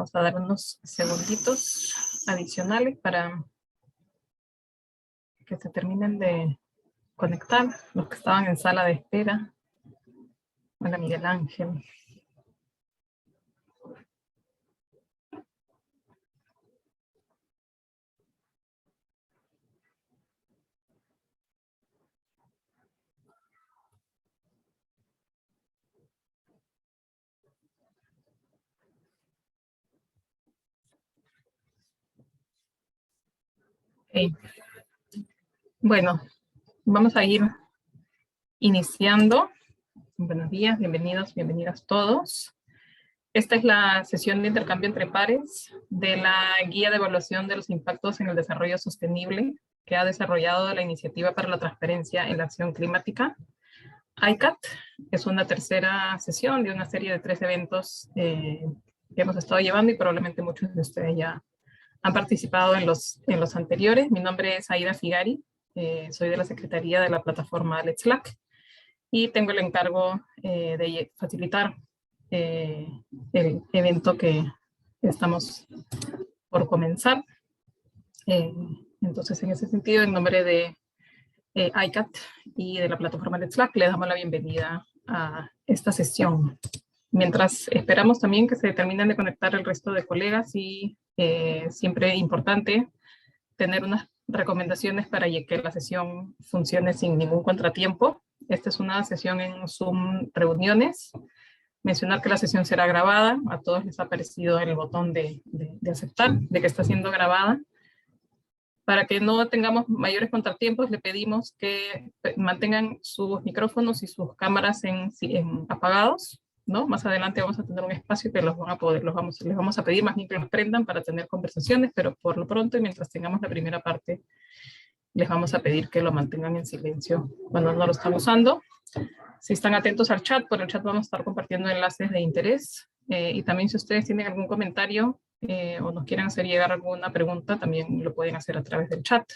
Vamos a dar unos segunditos adicionales para que se terminen de conectar los que estaban en sala de espera. Hola, Miguel Ángel. Okay. Bueno, vamos a ir iniciando. Buenos días, bienvenidos, bienvenidas todos. Esta es la sesión de intercambio entre pares de la Guía de Evaluación de los Impactos en el Desarrollo Sostenible que ha desarrollado la Iniciativa para la Transparencia en la Acción Climática, ICAT. Es una tercera sesión de una serie de 3 eventos que hemos estado llevando y probablemente muchos de ustedes ya han participado en los anteriores. Mi nombre es Aida Figari, soy de la Secretaría de la plataforma Let's Slack y tengo el encargo de facilitar el evento que estamos por comenzar. Entonces, en ese sentido, en nombre de ICAT y de la plataforma Let's Slack, le damos la bienvenida a esta sesión. Mientras esperamos también que se terminen de conectar el resto de colegas y siempre importante tener unas recomendaciones para que la sesión funcione sin ningún contratiempo. Esta es una sesión en Zoom reuniones. Mencionar que la sesión será grabada. A todos les ha aparecido el botón de aceptar, de que está siendo grabada. Para que no tengamos mayores contratiempos, le pedimos que mantengan sus micrófonos y sus cámaras apagados, ¿no? Más adelante vamos a tener un espacio que les vamos a pedir más bien que los prendan para tener conversaciones, pero por lo pronto y mientras tengamos la primera parte, les vamos a pedir que lo mantengan en silencio cuando no lo están usando. Si están atentos al chat, por el chat vamos a estar compartiendo enlaces de interés. Y también si ustedes tienen algún comentario o nos quieren hacer llegar alguna pregunta, también lo pueden hacer a través del chat.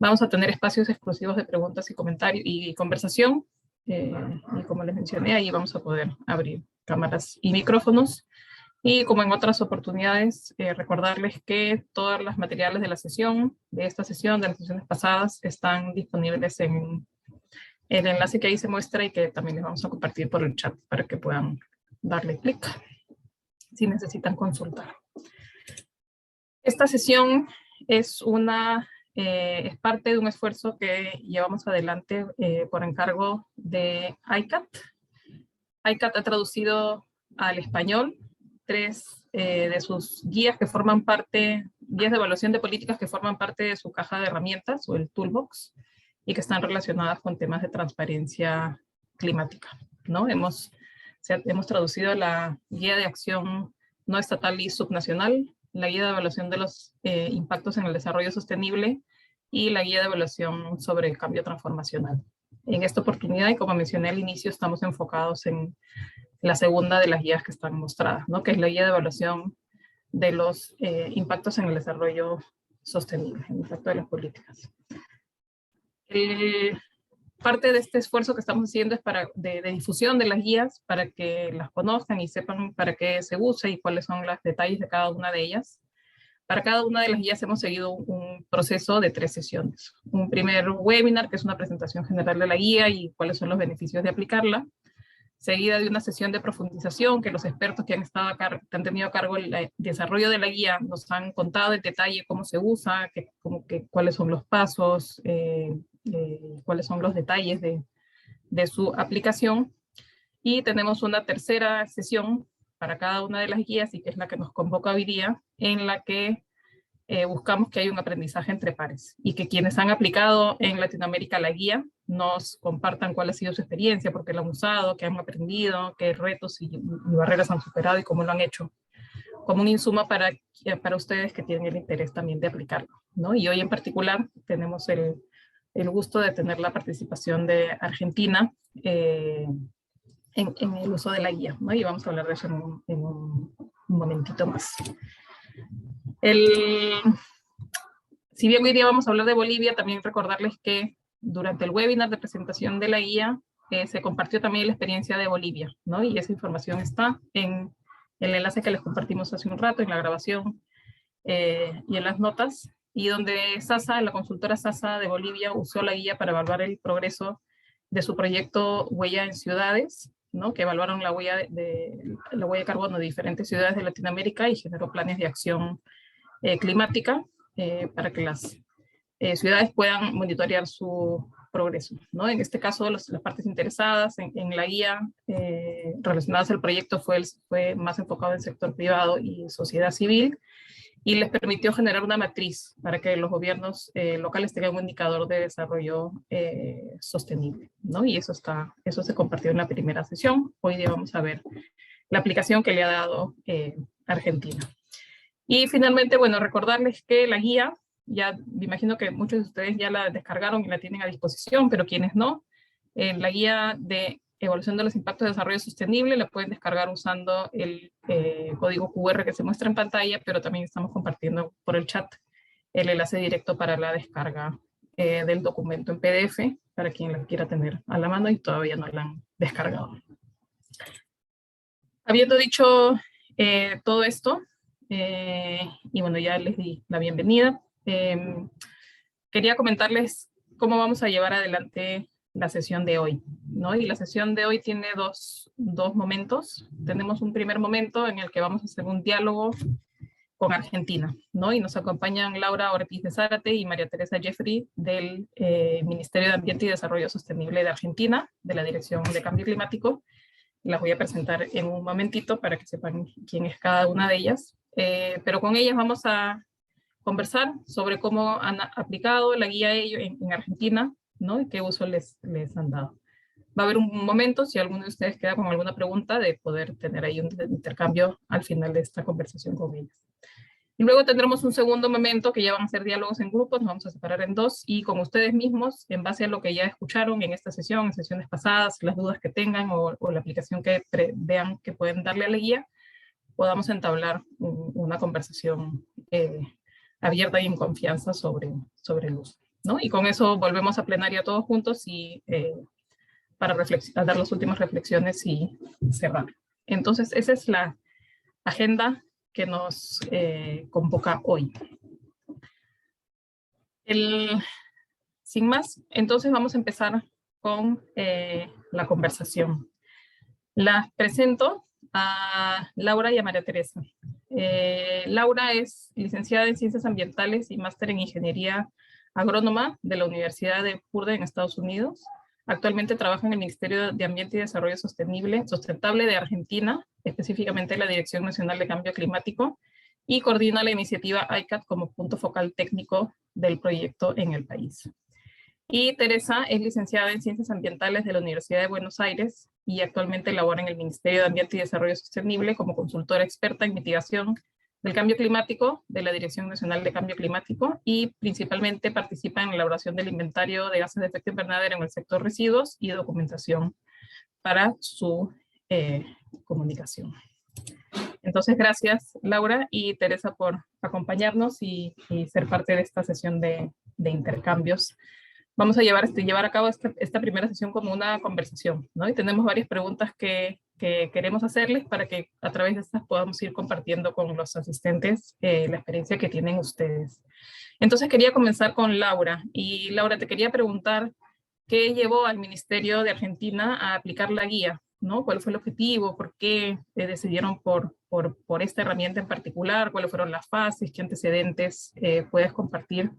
Vamos a tener espacios exclusivos de preguntas y comentarios y conversación. Y como les mencioné, ahí vamos a poder abrir cámaras y micrófonos. Y como en otras oportunidades, recordarles que todos los materiales de la sesión, de esta sesión, de las sesiones pasadas, están disponibles en el enlace que ahí se muestra y que también les vamos a compartir por el chat para que puedan darle clic si necesitan consultar. Esta sesión es parte de un esfuerzo que llevamos adelante por encargo de ICAT. ICAT ha traducido al español 3 de sus guías que forman parte, guías de evaluación de políticas que forman parte de su caja de herramientas o el toolbox y que están relacionadas con temas de transparencia climática, ¿no? Hemos traducido la guía de acción no estatal y subnacional, la guía de evaluación de los impactos en el desarrollo sostenible y la guía de evaluación sobre el cambio transformacional. En esta oportunidad, y como mencioné al inicio, estamos enfocados en la segunda de las guías que están mostradas, ¿no? Que es la guía de evaluación de los impactos en el desarrollo sostenible, el impacto de las políticas. Parte de este esfuerzo que estamos haciendo es de difusión de las guías para que las conozcan y sepan para qué se usa y cuáles son los detalles de cada una de ellas. Para cada una de las guías hemos seguido un proceso de 3 sesiones. Un primer webinar, que es una presentación general de la guía y cuáles son los beneficios de aplicarla. Seguida de una sesión de profundización que los expertos que han tenido a cargo el desarrollo de la guía nos han contado en detalle cómo se usa, cuáles son los pasos, cuáles son los detalles de su aplicación. Y tenemos una tercera sesión para cada una de las guías, y que es la que nos convoca hoy día, en la que buscamos que haya un aprendizaje entre pares y que quienes han aplicado en Latinoamérica la guía nos compartan cuál ha sido su experiencia, por qué la han usado, qué han aprendido, qué retos y barreras han superado y cómo lo han hecho, como un insumo para ustedes que tienen el interés también de aplicarlo, ¿no? Y hoy en particular tenemos el gusto de tener la participación de Argentina en el uso de la guía, ¿no? Y vamos a hablar de eso en un momentito más. Si bien hoy día vamos a hablar de Bolivia, también recordarles que durante el webinar de presentación de la guía se compartió también la experiencia de Bolivia, ¿no? Y esa información está en el enlace que les compartimos hace un rato en la grabación y en las notas, y donde SASA, la consultora SASA de Bolivia, usó la guía para evaluar el progreso de su proyecto Huella en Ciudades, ¿no? Que evaluaron la huella de carbono de diferentes ciudades de Latinoamérica y generó planes de acción climática para que las ciudades puedan monitorear su progreso, ¿no? En este caso, las partes interesadas en la guía relacionadas al proyecto fue más enfocado en el sector privado y sociedad civil, y les permitió generar una matriz para que los gobiernos locales tengan un indicador de desarrollo sostenible, ¿no? Y eso se compartió en la primera sesión. Hoy día vamos a ver la aplicación que le ha dado Argentina. Y finalmente, bueno, recordarles que la guía, ya me imagino que muchos de ustedes ya la descargaron y la tienen a disposición, pero quienes no, la guía de evaluación de los impactos de desarrollo sostenible la pueden descargar usando el código QR que se muestra en pantalla, pero también estamos compartiendo por el chat el enlace directo para la descarga del documento en PDF, para quien la quiera tener a la mano y todavía no la han descargado. Habiendo dicho todo esto, y bueno, ya les di la bienvenida, quería comentarles cómo vamos a llevar adelante la sesión de hoy, ¿no? Y la sesión de hoy tiene dos momentos. Tenemos un primer momento en el que vamos a hacer un diálogo con Argentina, ¿no? Y nos acompañan Laura Ortiz de Zárate y María Teresa Jeffrey del Ministerio de Ambiente y Desarrollo Sostenible de Argentina, de la Dirección de Cambio Climático. Las voy a presentar en un momentito para que sepan quién es cada una de ellas. Pero con ellas vamos a conversar sobre cómo han aplicado la guía ellos en Argentina, ¿no? Y qué uso les han dado. Va a haber un momento, si alguno de ustedes queda con alguna pregunta, de poder tener ahí un intercambio al final de esta conversación con ellas. Y luego tendremos un segundo momento que ya van a ser diálogos en grupos, nos vamos a separar en dos, y con ustedes mismos, en base a lo que ya escucharon en esta sesión, en sesiones pasadas, las dudas que tengan o la aplicación que vean que pueden darle a la guía, podamos entablar una conversación abierta y en confianza sobre el uso, ¿no? Y con eso volvemos a plenaria todos juntos y para dar las últimas reflexiones y cerrar. Entonces, esa es la agenda que nos convoca hoy. Sin más, entonces vamos a empezar con la conversación. Las presento a Laura y a María Teresa. Laura es licenciada en Ciencias Ambientales y máster en Ingeniería Agrónoma de la Universidad de Purdue en Estados Unidos. Actualmente trabaja en el Ministerio de Ambiente y Desarrollo Sustentable de Argentina, específicamente en la Dirección Nacional de Cambio Climático, y coordina la iniciativa ICAT como punto focal técnico del proyecto en el país. Y Teresa es licenciada en Ciencias Ambientales de la Universidad de Buenos Aires y actualmente labora en el Ministerio de Ambiente y Desarrollo Sostenible como consultora experta en mitigación del cambio climático de la Dirección Nacional de Cambio Climático, y principalmente participa en la elaboración del inventario de gases de efecto invernadero en el sector residuos y documentación para su comunicación. Entonces, gracias Laura y Teresa por acompañarnos y ser parte de esta sesión de intercambios. Vamos a llevar a cabo esta primera sesión como una conversación, ¿no? Y tenemos varias preguntas que queremos hacerles para que a través de estas podamos ir compartiendo con los asistentes la experiencia que tienen ustedes. Entonces quería comenzar con Laura. Y Laura, te quería preguntar qué llevó al Ministerio de Argentina a aplicar la guía, ¿no? ¿Cuál fue el objetivo? ¿Por qué decidieron por esta herramienta en particular? ¿Cuáles fueron las fases? ¿Qué antecedentes puedes compartir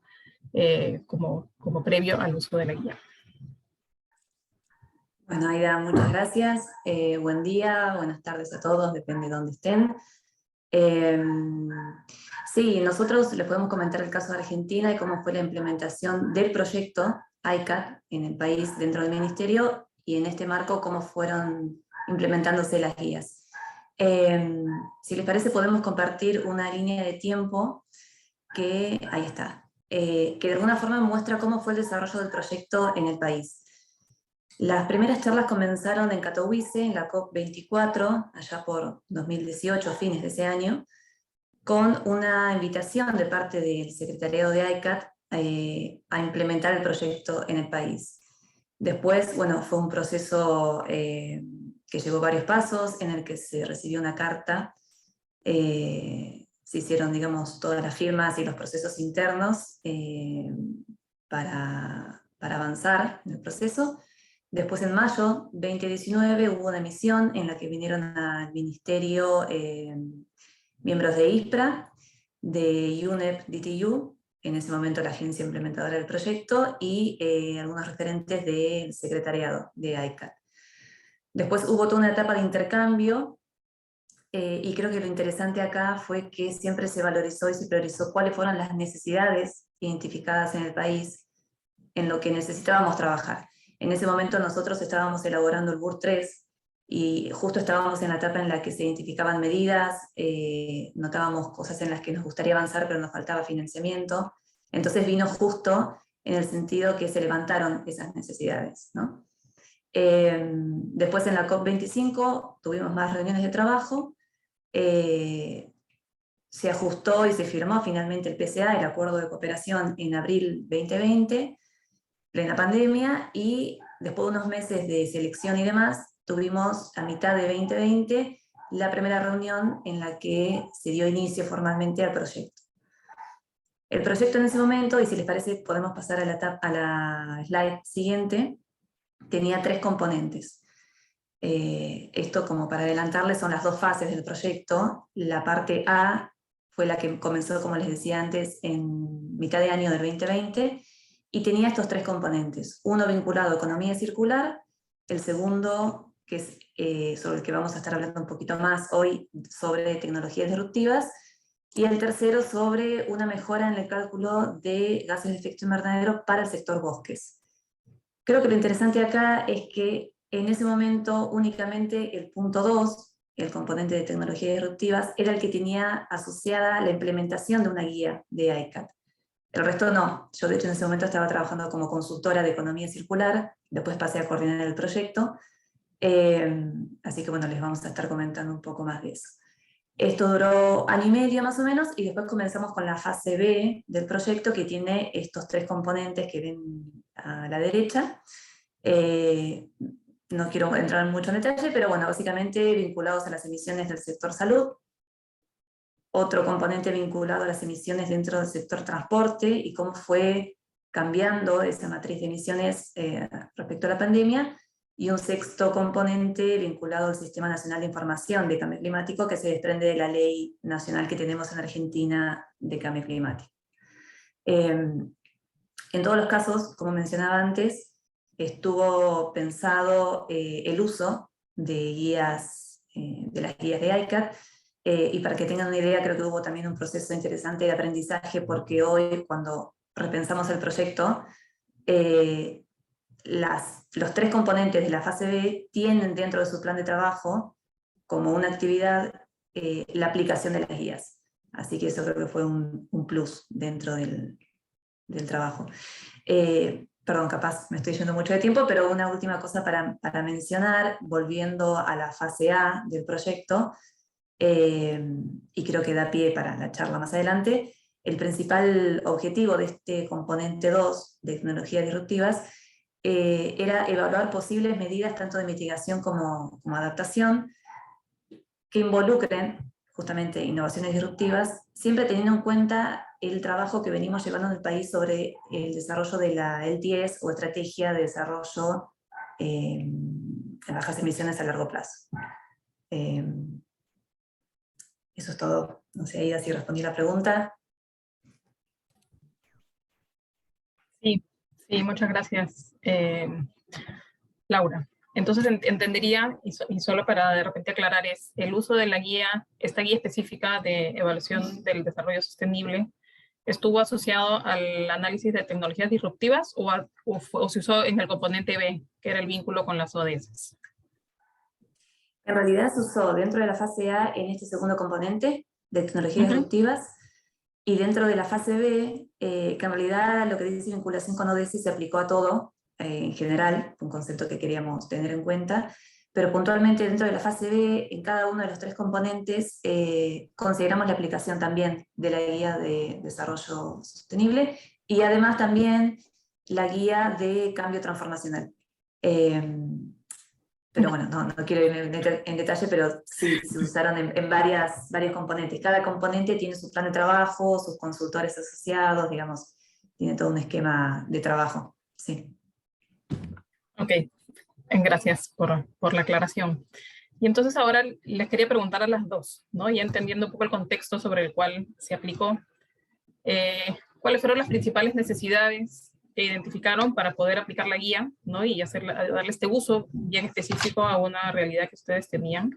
como previo al uso de la guía? Bueno, Aida, muchas gracias. Buen día, buenas tardes a todos, depende de dónde estén. Sí, nosotros les podemos comentar el caso de Argentina y cómo fue la implementación del proyecto ICAT en el país dentro del ministerio, y en este marco cómo fueron implementándose las guías. Si les parece, podemos compartir una línea de tiempo que, ahí está, que de alguna forma muestra cómo fue el desarrollo del proyecto en el país. Las primeras charlas comenzaron en Katowice, en la COP24, allá por 2018, fines de ese año, con una invitación de parte del secretariado de ICAT a implementar el proyecto en el país. Después, bueno, fue un proceso que llevó varios pasos, en el que se recibió una carta Se hicieron, digamos, todas las firmas y los procesos internos para avanzar en el proceso. Después, en mayo 2019, hubo una misión en la que vinieron al ministerio miembros de ISPRA, de UNEP DTU, en ese momento la agencia implementadora del proyecto, y algunos referentes del secretariado de ICAT. Después hubo toda una etapa de intercambio, y creo que lo interesante acá fue que siempre se valorizó y se priorizó cuáles fueron las necesidades identificadas en el país en lo que necesitábamos trabajar. En ese momento nosotros estábamos elaborando el BUR 3 y justo estábamos en la etapa en la que se identificaban medidas, notábamos cosas en las que nos gustaría avanzar pero nos faltaba financiamiento. Entonces vino justo en el sentido que se levantaron esas necesidades, ¿no? Después en la COP25 tuvimos más reuniones de trabajo, se ajustó y se firmó finalmente el PCA, el Acuerdo de Cooperación, en abril 2020, plena pandemia, y después de unos meses de selección y demás, tuvimos a mitad de 2020 la primera reunión en la que se dio inicio formalmente al proyecto. El proyecto en ese momento, y si les parece podemos pasar a la slide siguiente, tenía 3 componentes. Esto, como para adelantarles, son las 2 fases del proyecto. La parte A fue la que comenzó, como les decía antes, en mitad de año del 2020, y tenía estos 3 componentes. Uno vinculado a economía circular, el segundo, que es sobre el que vamos a estar hablando un poquito más hoy, sobre tecnologías disruptivas, y el tercero sobre una mejora en el cálculo de gases de efecto invernadero para el sector bosques. Creo que lo interesante acá es que en ese momento únicamente el punto 2, el componente de tecnologías disruptivas, era el que tenía asociada la implementación de una guía de ICAT. El resto no. Yo de hecho en ese momento estaba trabajando como consultora de economía circular, después pasé a coordinar el proyecto, así que bueno, les vamos a estar comentando un poco más de eso. Esto duró año y medio más o menos, y después comenzamos con la fase B del proyecto, que tiene estos 3 componentes que ven a la derecha. No quiero entrar mucho en detalle, pero bueno, básicamente vinculados a las emisiones del sector salud, otro componente vinculado a las emisiones dentro del sector transporte y cómo fue cambiando esa matriz de emisiones respecto a la pandemia, y un sexto componente vinculado al Sistema Nacional de Información de Cambio Climático, que se desprende de la ley nacional que tenemos en Argentina de cambio climático. En todos los casos, como mencionaba antes, estuvo pensado el uso de guías, de las guías de ICAT, y para que tengan una idea, creo que hubo también un proceso interesante de aprendizaje, porque hoy, cuando repensamos el proyecto, los 3 componentes de la fase B tienen dentro de su plan de trabajo, como una actividad, la aplicación de las guías. Así que eso creo que fue un plus dentro del trabajo. Perdón, capaz me estoy yendo mucho de tiempo, pero una última cosa para mencionar, volviendo a la fase A del proyecto, y creo que da pie para la charla más adelante. El principal objetivo de este componente 2 de tecnologías disruptivas era evaluar posibles medidas tanto de mitigación como adaptación que involucren justamente innovaciones disruptivas, siempre teniendo en cuenta el trabajo que venimos llevando en el país sobre el desarrollo de la LTS, o Estrategia de Desarrollo de Bajas Emisiones a Largo Plazo. Eso es todo. No sé, Aida, si respondí la pregunta. Sí, muchas gracias, Laura. Entonces entendería, y solo para de repente aclarar, es el uso de la guía, esta guía específica de evaluación del desarrollo sostenible, ¿estuvo asociado al análisis de tecnologías disruptivas o se usó en el componente B, que era el vínculo con las ODS? En realidad se usó dentro de la fase A en este segundo componente de tecnologías disruptivas, y dentro de la fase B, que en realidad lo que dice vinculación con ODS se aplicó a todo, en general, un concepto que queríamos tener en cuenta, pero puntualmente dentro de la fase B, en cada uno de los 3 componentes, consideramos la aplicación también de la guía de desarrollo sostenible, y además también la guía de cambio transformacional. pero bueno, no quiero ir en detalle, pero sí, se usaron en varios componentes. Cada componente tiene su plan de trabajo, sus consultores asociados, digamos, tiene todo un esquema de trabajo, sí. Ok, gracias por la aclaración. Y entonces ahora les quería preguntar a las dos, ¿no? Ya entendiendo un poco el contexto sobre el cual se aplicó, ¿cuáles fueron las principales necesidades que identificaron para poder aplicar la guía, ¿no? Y darle este uso bien específico a una realidad que ustedes tenían,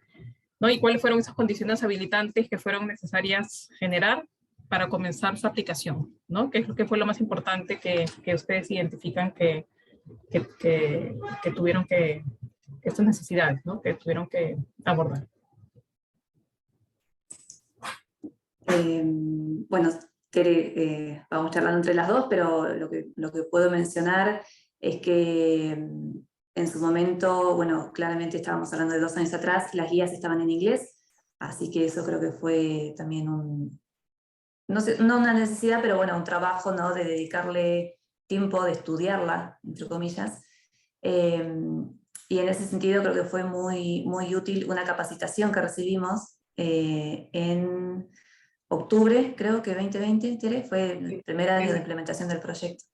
¿no? Y cuáles fueron esas condiciones habilitantes que fueron necesarias generar para comenzar su aplicación, ¿no? ¿Qué fue lo más importante que ustedes identifican que tuvieron estas necesidades, ¿no? Que tuvieron que abordar? Bueno, vamos charlando entre las dos, pero lo que puedo mencionar es que en su momento, bueno, claramente estábamos hablando de 2 años atrás, las guías estaban en inglés, así que eso creo que fue también no sé, no una necesidad, pero bueno, un trabajo, ¿no? De dedicarle tiempo de estudiarla, entre comillas. Y en ese sentido creo que fue muy, muy útil una capacitación que recibimos en octubre, creo que 2020, Tere, fue el primer año de implementación del proyecto,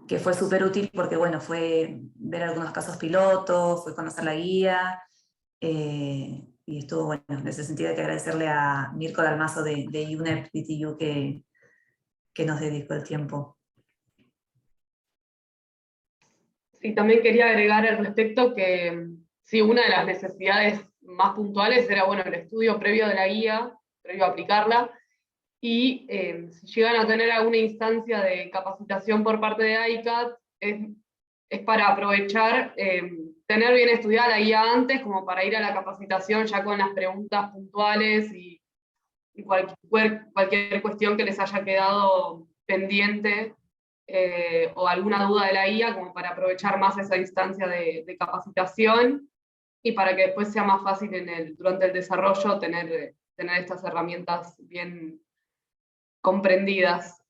que fue súper útil porque, bueno, fue ver algunos casos pilotos, fue conocer la guía, y estuvo bueno. En ese sentido hay que agradecerle a Mirko Dalmazo de UNEP DTU que nos dedicó el tiempo. Sí, también quería agregar al respecto que sí, una de las necesidades más puntuales era, bueno, el estudio previo de la guía, previo a aplicarla, y si llegan a tener alguna instancia de capacitación por parte de ICAT, es para aprovechar, tener bien estudiada la guía antes, como para ir a la capacitación ya con las preguntas puntuales y cualquier cuestión que les haya quedado pendiente, o alguna duda de la guía, como para aprovechar más esa instancia de capacitación y para que después sea más fácil durante el desarrollo tener estas herramientas bien comprendidas.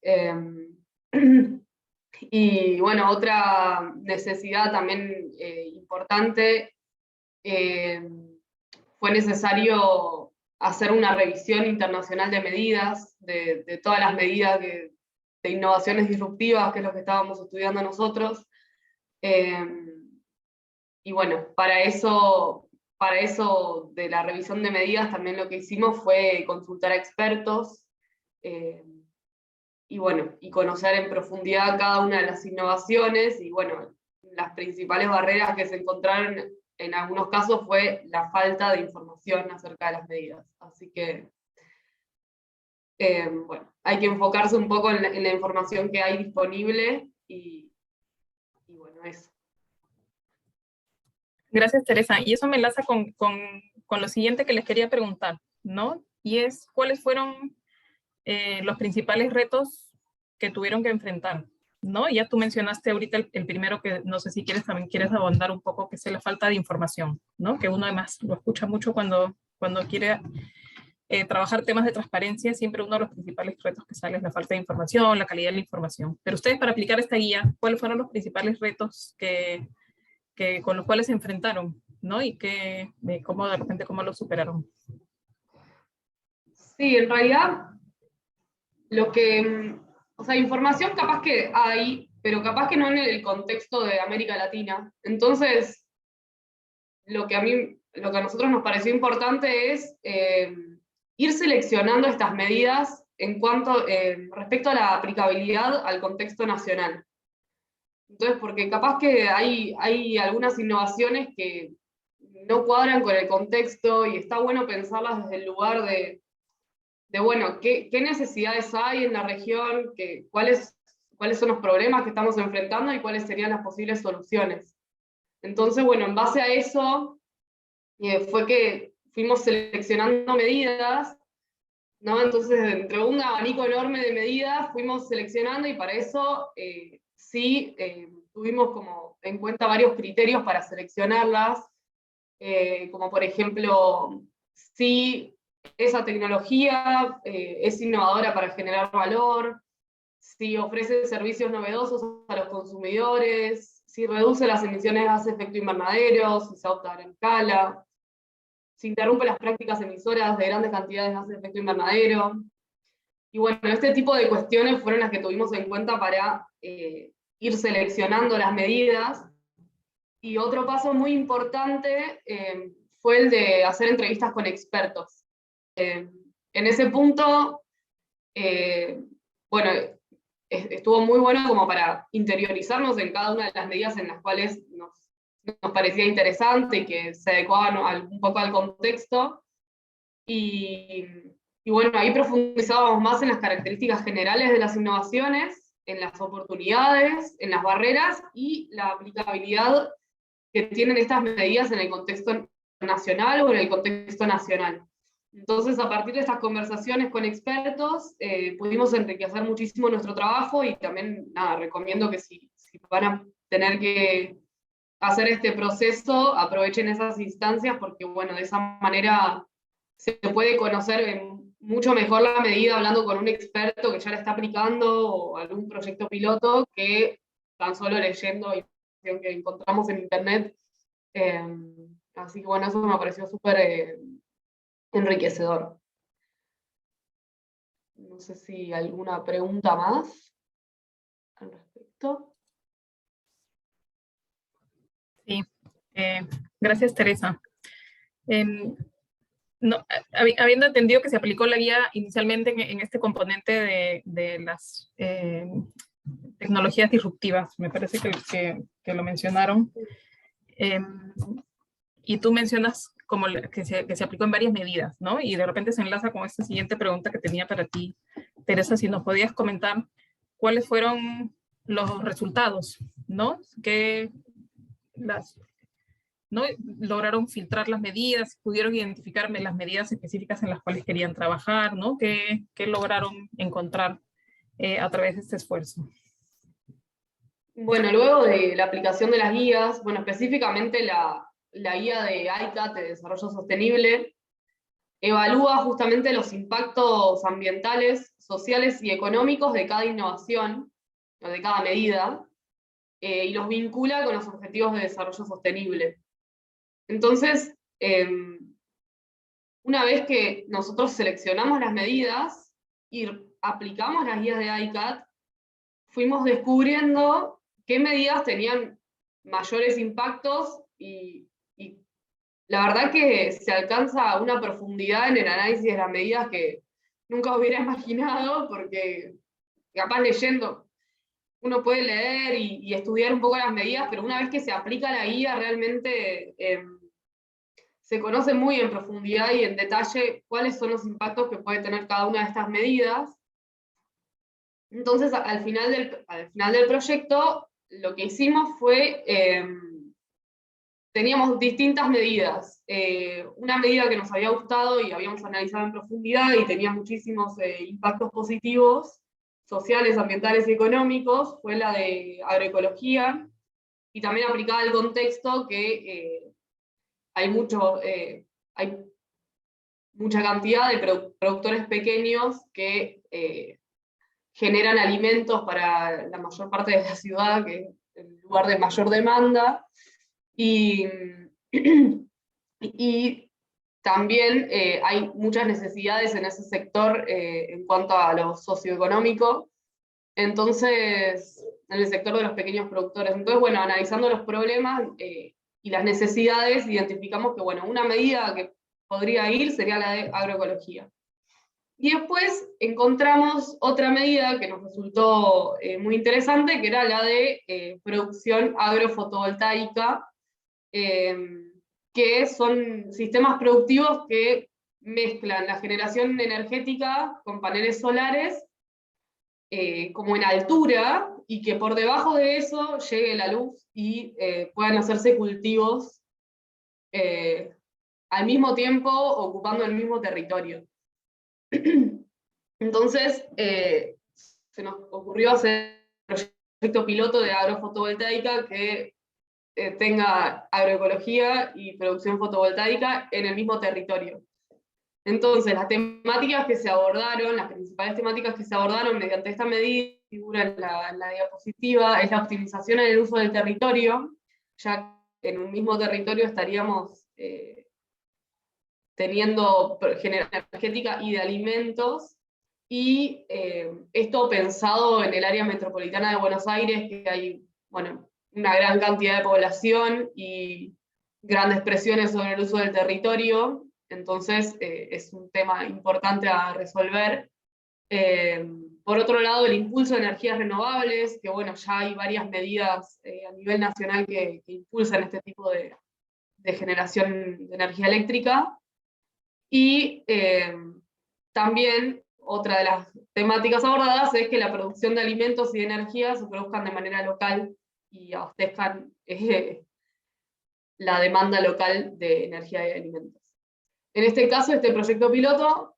Y bueno, otra necesidad también importante, fue necesario hacer una revisión internacional de medidas, de todas las medidas de innovaciones disruptivas, que es lo que estábamos estudiando nosotros. Y bueno, para eso de la revisión de medidas también lo que hicimos fue consultar a expertos, y bueno, y conocer en profundidad cada una de las innovaciones, y bueno, las principales barreras que se encontraron en algunos casos fue la falta de información acerca de las medidas. Así que, bueno, hay que enfocarse un poco en la información que hay disponible, y bueno, eso. Gracias, Teresa. Y eso me enlaza con lo siguiente que les quería preguntar, ¿no? Y es, ¿cuáles fueron los principales retos que tuvieron que enfrentar? ¿No? Ya tú mencionaste ahorita el primero, que no sé si también quieres abundar un poco, que es la falta de información, ¿no? Que uno además lo escucha mucho cuando quiere trabajar temas de transparencia. Siempre uno de los principales retos que sale es la falta de información, la calidad de la información. Pero ustedes, para aplicar esta guía, ¿cuáles fueron los principales retos con los cuales se enfrentaron, ¿no? Y cómo de repente cómo lo superaron? Sí, en realidad, o sea, información capaz que hay, pero capaz que no en el contexto de América Latina. Entonces, lo que a nosotros nos pareció importante es ir seleccionando estas medidas en cuanto, respecto a la aplicabilidad al contexto nacional. Entonces, porque capaz que hay algunas innovaciones que no cuadran con el contexto, y está bueno pensarlas desde el lugar de bueno, ¿qué necesidades hay en la región? ¿Cuáles son los problemas que estamos enfrentando y cuáles serían las posibles soluciones? Entonces, bueno, en base a eso, fue que fuimos seleccionando medidas, ¿no? Entonces, entre un abanico enorme de medidas, fuimos seleccionando, y para eso sí tuvimos como en cuenta varios criterios para seleccionarlas, como por ejemplo, si esa tecnología es innovadora para generar valor, si ofrece servicios novedosos a los consumidores, si reduce las emisiones de gases de efecto invernadero, si se adopta a gran escala, si interrumpe las prácticas emisoras de grandes cantidades de gases de efecto invernadero. Y bueno, este tipo de cuestiones fueron las que tuvimos en cuenta para ir seleccionando las medidas. Y otro paso muy importante fue el de hacer entrevistas con expertos. En ese punto, bueno, estuvo muy bueno como para interiorizarnos en cada una de las medidas en las cuales nos parecía interesante y que se adecuaban un poco al contexto. Y bueno, ahí profundizábamos más en las características generales de las innovaciones, en las oportunidades, en las barreras y la aplicabilidad que tienen estas medidas en el contexto nacional o en el contexto nacional. Entonces, a partir de estas conversaciones con expertos, pudimos enriquecer muchísimo nuestro trabajo y también, nada, recomiendo que si van a tener que hacer este proceso, aprovechen esas instancias porque, bueno, de esa manera se puede conocer mucho mejor la medida hablando con un experto que ya la está aplicando o algún proyecto piloto que tan solo leyendo información que encontramos en internet. Así que bueno, eso me pareció súper enriquecedor. No sé si alguna pregunta más al respecto. Sí, gracias, Teresa. No, habiendo entendido que se aplicó la guía inicialmente en este componente de las tecnologías disruptivas, me parece que lo mencionaron, y tú mencionas como que se aplicó en varias medidas, ¿no? Y de repente se enlaza con esta siguiente pregunta que tenía para ti, Teresa, si nos podías comentar cuáles fueron los resultados, ¿no? ¿No? Lograron filtrar las medidas, pudieron identificar las medidas específicas en las cuales querían trabajar, ¿no? ¿Qué lograron encontrar a través de este esfuerzo? Bueno, luego de la aplicación de las guías, bueno, específicamente la guía de ICAT de Desarrollo Sostenible, evalúa justamente los impactos ambientales, sociales y económicos de cada innovación, o de cada medida, y los vincula con los objetivos de desarrollo sostenible. Entonces, una vez que nosotros seleccionamos las medidas y aplicamos las guías de ICAT, fuimos descubriendo qué medidas tenían mayores impactos y la verdad que se alcanza una profundidad en el análisis de las medidas que nunca hubiera imaginado, porque capaz leyendo uno puede leer y estudiar un poco las medidas, pero una vez que se aplica la guía realmente se conoce muy en profundidad y en detalle cuáles son los impactos que puede tener cada una de estas medidas. Entonces, al final del proyecto, lo que hicimos fue, teníamos distintas medidas. Una medida que nos había gustado y habíamos analizado en profundidad y tenía muchísimos impactos positivos, sociales, ambientales y económicos, fue la de agroecología, y también aplicada al contexto que hay mucha cantidad de productores pequeños que generan alimentos para la mayor parte de la ciudad, que es el lugar de mayor demanda, y también hay muchas necesidades en ese sector en cuanto a lo socioeconómico, entonces, en el sector de los pequeños productores. Entonces, bueno, analizando los problemas y las necesidades, identificamos que, bueno, una medida que podría ir sería la de agroecología. Y después encontramos otra medida que nos resultó muy interesante, que era la de producción agrofotovoltaica, que son sistemas productivos que mezclan la generación energética con paneles solares como en altura, y que por debajo de eso llegue la luz y puedan hacerse cultivos al mismo tiempo, ocupando el mismo territorio. Entonces, se nos ocurrió hacer un proyecto piloto de agrofotovoltaica que tenga agroecología y producción fotovoltaica en el mismo territorio. Entonces, las temáticas que se abordaron, las principales temáticas que se abordaron mediante esta medida, figura en la diapositiva, es la optimización en el uso del territorio, ya que en un mismo territorio estaríamos teniendo generación energética y de alimentos, y esto pensado en el área metropolitana de Buenos Aires, que hay, bueno, una gran cantidad de población y grandes presiones sobre el uso del territorio, entonces es un tema importante a resolver. Por otro lado, el impulso de energías renovables, que bueno, ya hay varias medidas a nivel nacional que impulsan este tipo de generación de energía eléctrica. Y también otra de las temáticas abordadas es que la producción de alimentos y de energía se produzcan de manera local y abastezcan la demanda local de energía y alimentos. En este caso, este proyecto piloto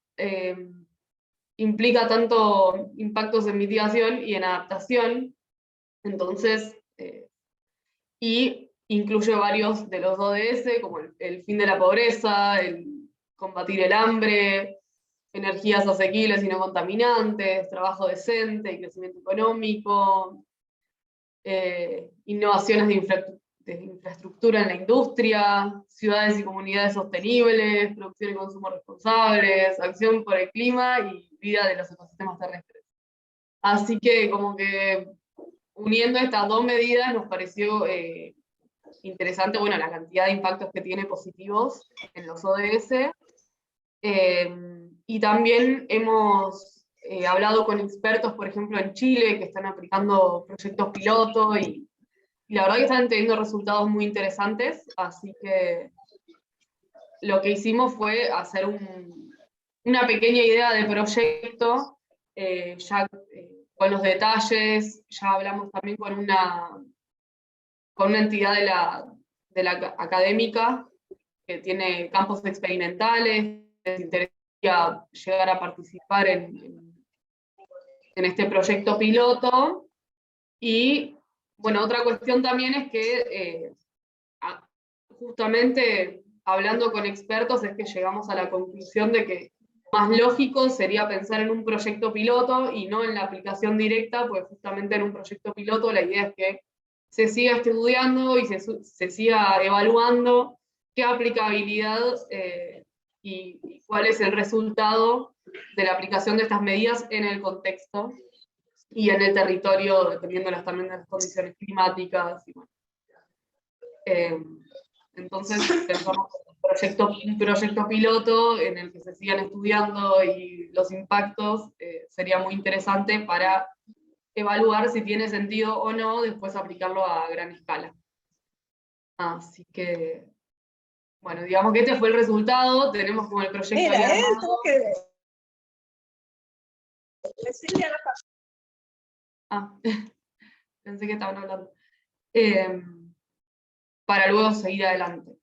implica tanto impactos en mitigación y en adaptación, entonces, y incluye varios de los ODS, como el fin de la pobreza, el combatir el hambre, energías asequibles y no contaminantes, trabajo decente y crecimiento económico, innovaciones de infraestructura en la industria, ciudades y comunidades sostenibles, producción y consumo responsables, acción por el clima y vida de los ecosistemas terrestres. Así que como que uniendo estas dos medidas nos pareció interesante, bueno, la cantidad de impactos que tiene positivos en los ODS, y también hemos hablado con expertos, por ejemplo, en Chile, que están aplicando proyectos piloto, y la verdad que están teniendo resultados muy interesantes, así que lo que hicimos fue hacer una pequeña idea de proyecto, ya con los detalles, ya hablamos también con una entidad de la académica, que tiene campos experimentales, les interesaría llegar a participar en este proyecto piloto. Y bueno, otra cuestión también es que justamente hablando con expertos es que llegamos a la conclusión de que más lógico sería pensar en un proyecto piloto y no en la aplicación directa, pues justamente en un proyecto piloto la idea es que se siga estudiando y se siga evaluando qué aplicabilidad y cuál es el resultado de la aplicación de estas medidas en el contexto y en el territorio, dependiendo también de las condiciones climáticas. Y bueno. Entonces pensamos un proyecto piloto en el que se sigan estudiando y los impactos sería muy interesante para evaluar si tiene sentido o no después aplicarlo a gran escala. Así que, bueno, digamos que este fue el resultado, tenemos como el proyecto ahí armado. Pensé que estaban hablando. Para luego seguir adelante.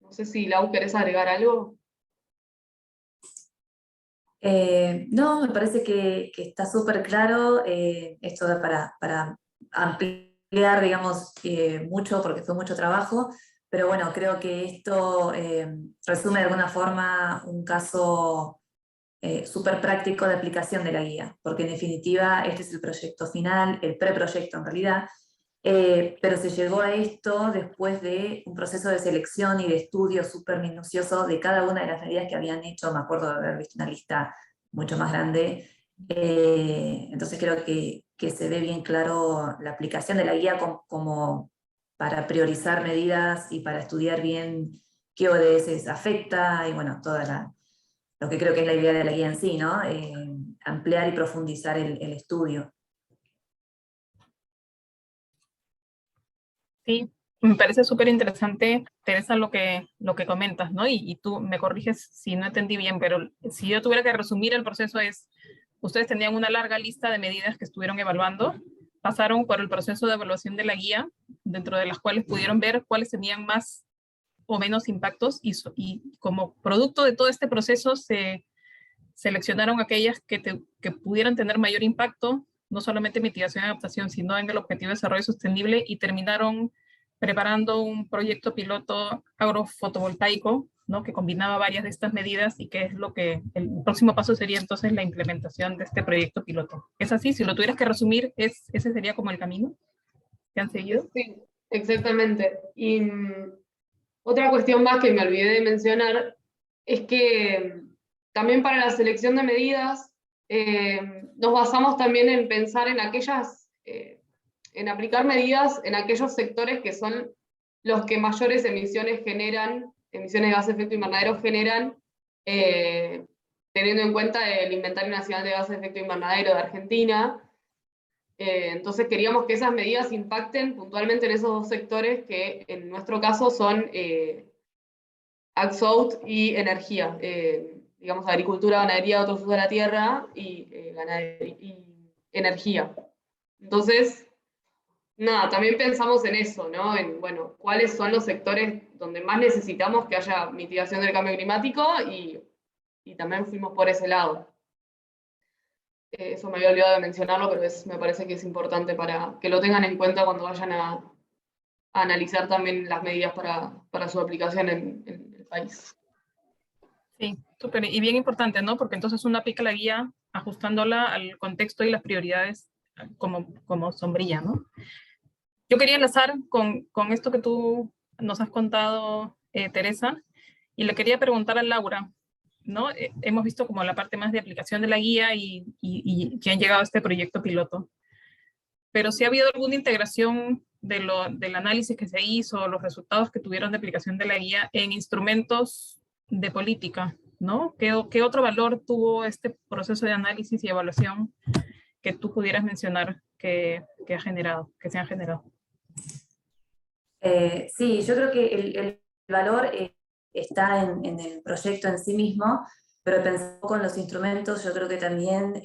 No sé si Lau, ¿querés agregar algo? No, me parece que está súper claro. Esto da para ampliar, digamos, mucho, porque fue mucho trabajo, pero bueno, creo que esto resume de alguna forma un caso súper práctico de aplicación de la guía, porque en definitiva este es el proyecto final, el preproyecto en realidad, pero se llegó a esto después de un proceso de selección y de estudio súper minucioso de cada una de las medidas que habían hecho. Me acuerdo de haber visto una lista mucho más grande, entonces creo que se ve bien claro la aplicación de la guía como para priorizar medidas y para estudiar bien qué ODS afecta, y bueno, lo que creo que es la idea de la guía en sí, ¿no? Ampliar y profundizar el estudio. Sí, me parece súper interesante, Teresa, lo que comentas, ¿no? Y tú me corriges si no entendí bien, pero si yo tuviera que resumir el proceso ustedes tenían una larga lista de medidas que estuvieron evaluando, pasaron por el proceso de evaluación de la guía, dentro de las cuales pudieron ver cuáles tenían más o menos impactos, y como producto de todo este proceso se seleccionaron aquellas que pudieran tener mayor impacto, no solamente mitigación y adaptación, sino en el objetivo de desarrollo sostenible, y terminaron preparando un proyecto piloto agrofotovoltaico ¿no? Que combinaba varias de estas medidas y que es lo que el próximo paso sería entonces la implementación de este proyecto piloto. ¿Es así? Si lo tuvieras que resumir, ¿ese sería como el camino que han seguido? Sí, exactamente. Y otra cuestión más que me olvidé de mencionar es que también para la selección de medidas nos basamos también en pensar en en aplicar medidas en aquellos sectores que son los que mayores emisiones generan, emisiones de gases de efecto invernadero generan, teniendo en cuenta el Inventario Nacional de Gases de Efecto Invernadero de Argentina. Entonces queríamos que esas medidas impacten puntualmente en esos dos sectores que en nuestro caso son Ag-Sout y energía, digamos agricultura, ganadería, otros usos de la tierra y energía. Entonces, nada, también pensamos en eso, ¿no? En, bueno, cuáles son los sectores donde más necesitamos que haya mitigación del cambio climático y también fuimos por ese lado. Eso me había olvidado de mencionarlo, pero me parece que es importante para que lo tengan en cuenta cuando vayan a analizar también las medidas para su aplicación en el país. Sí, súper. Y bien importante, ¿no? Porque entonces uno aplica la guía ajustándola al contexto y las prioridades como sombrilla, ¿no? Yo quería enlazar con esto que tú nos has contado, Teresa, y le quería preguntar a Laura, ¿no? Hemos visto como la parte más de aplicación de la guía y que han llegado a este proyecto piloto. Pero si ha habido alguna integración del análisis que se hizo, los resultados que tuvieron de aplicación de la guía en instrumentos de política, ¿no? ¿Qué otro valor tuvo este proceso de análisis y evaluación que tú pudieras mencionar que se han generado? Sí, yo creo que el valor está en el proyecto en sí mismo, pero pensando con los instrumentos, yo creo que también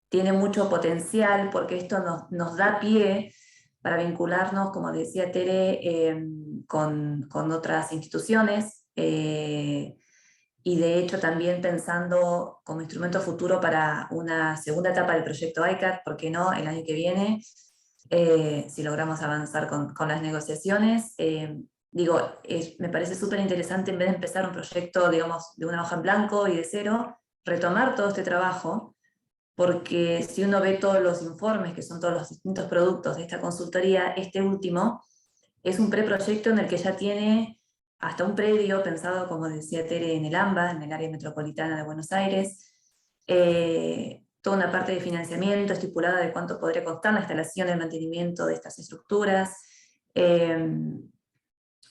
tiene mucho potencial porque esto nos da pie para vincularnos, como decía Tere, con otras instituciones y de hecho también pensando como instrumento futuro para una segunda etapa del proyecto ICAT, ¿por qué no? El año que viene, si logramos avanzar con las negociaciones. Me parece súper interesante en vez de empezar un proyecto, digamos, de una hoja en blanco y de cero, retomar todo este trabajo, porque si uno ve todos los informes, que son todos los distintos productos de esta consultoría, este último es un preproyecto en el que ya tiene hasta un predio pensado, como decía Tere, en el AMBA, en el área metropolitana de Buenos Aires, toda una parte de financiamiento estipulada de cuánto podría costar la instalación y el mantenimiento de estas estructuras.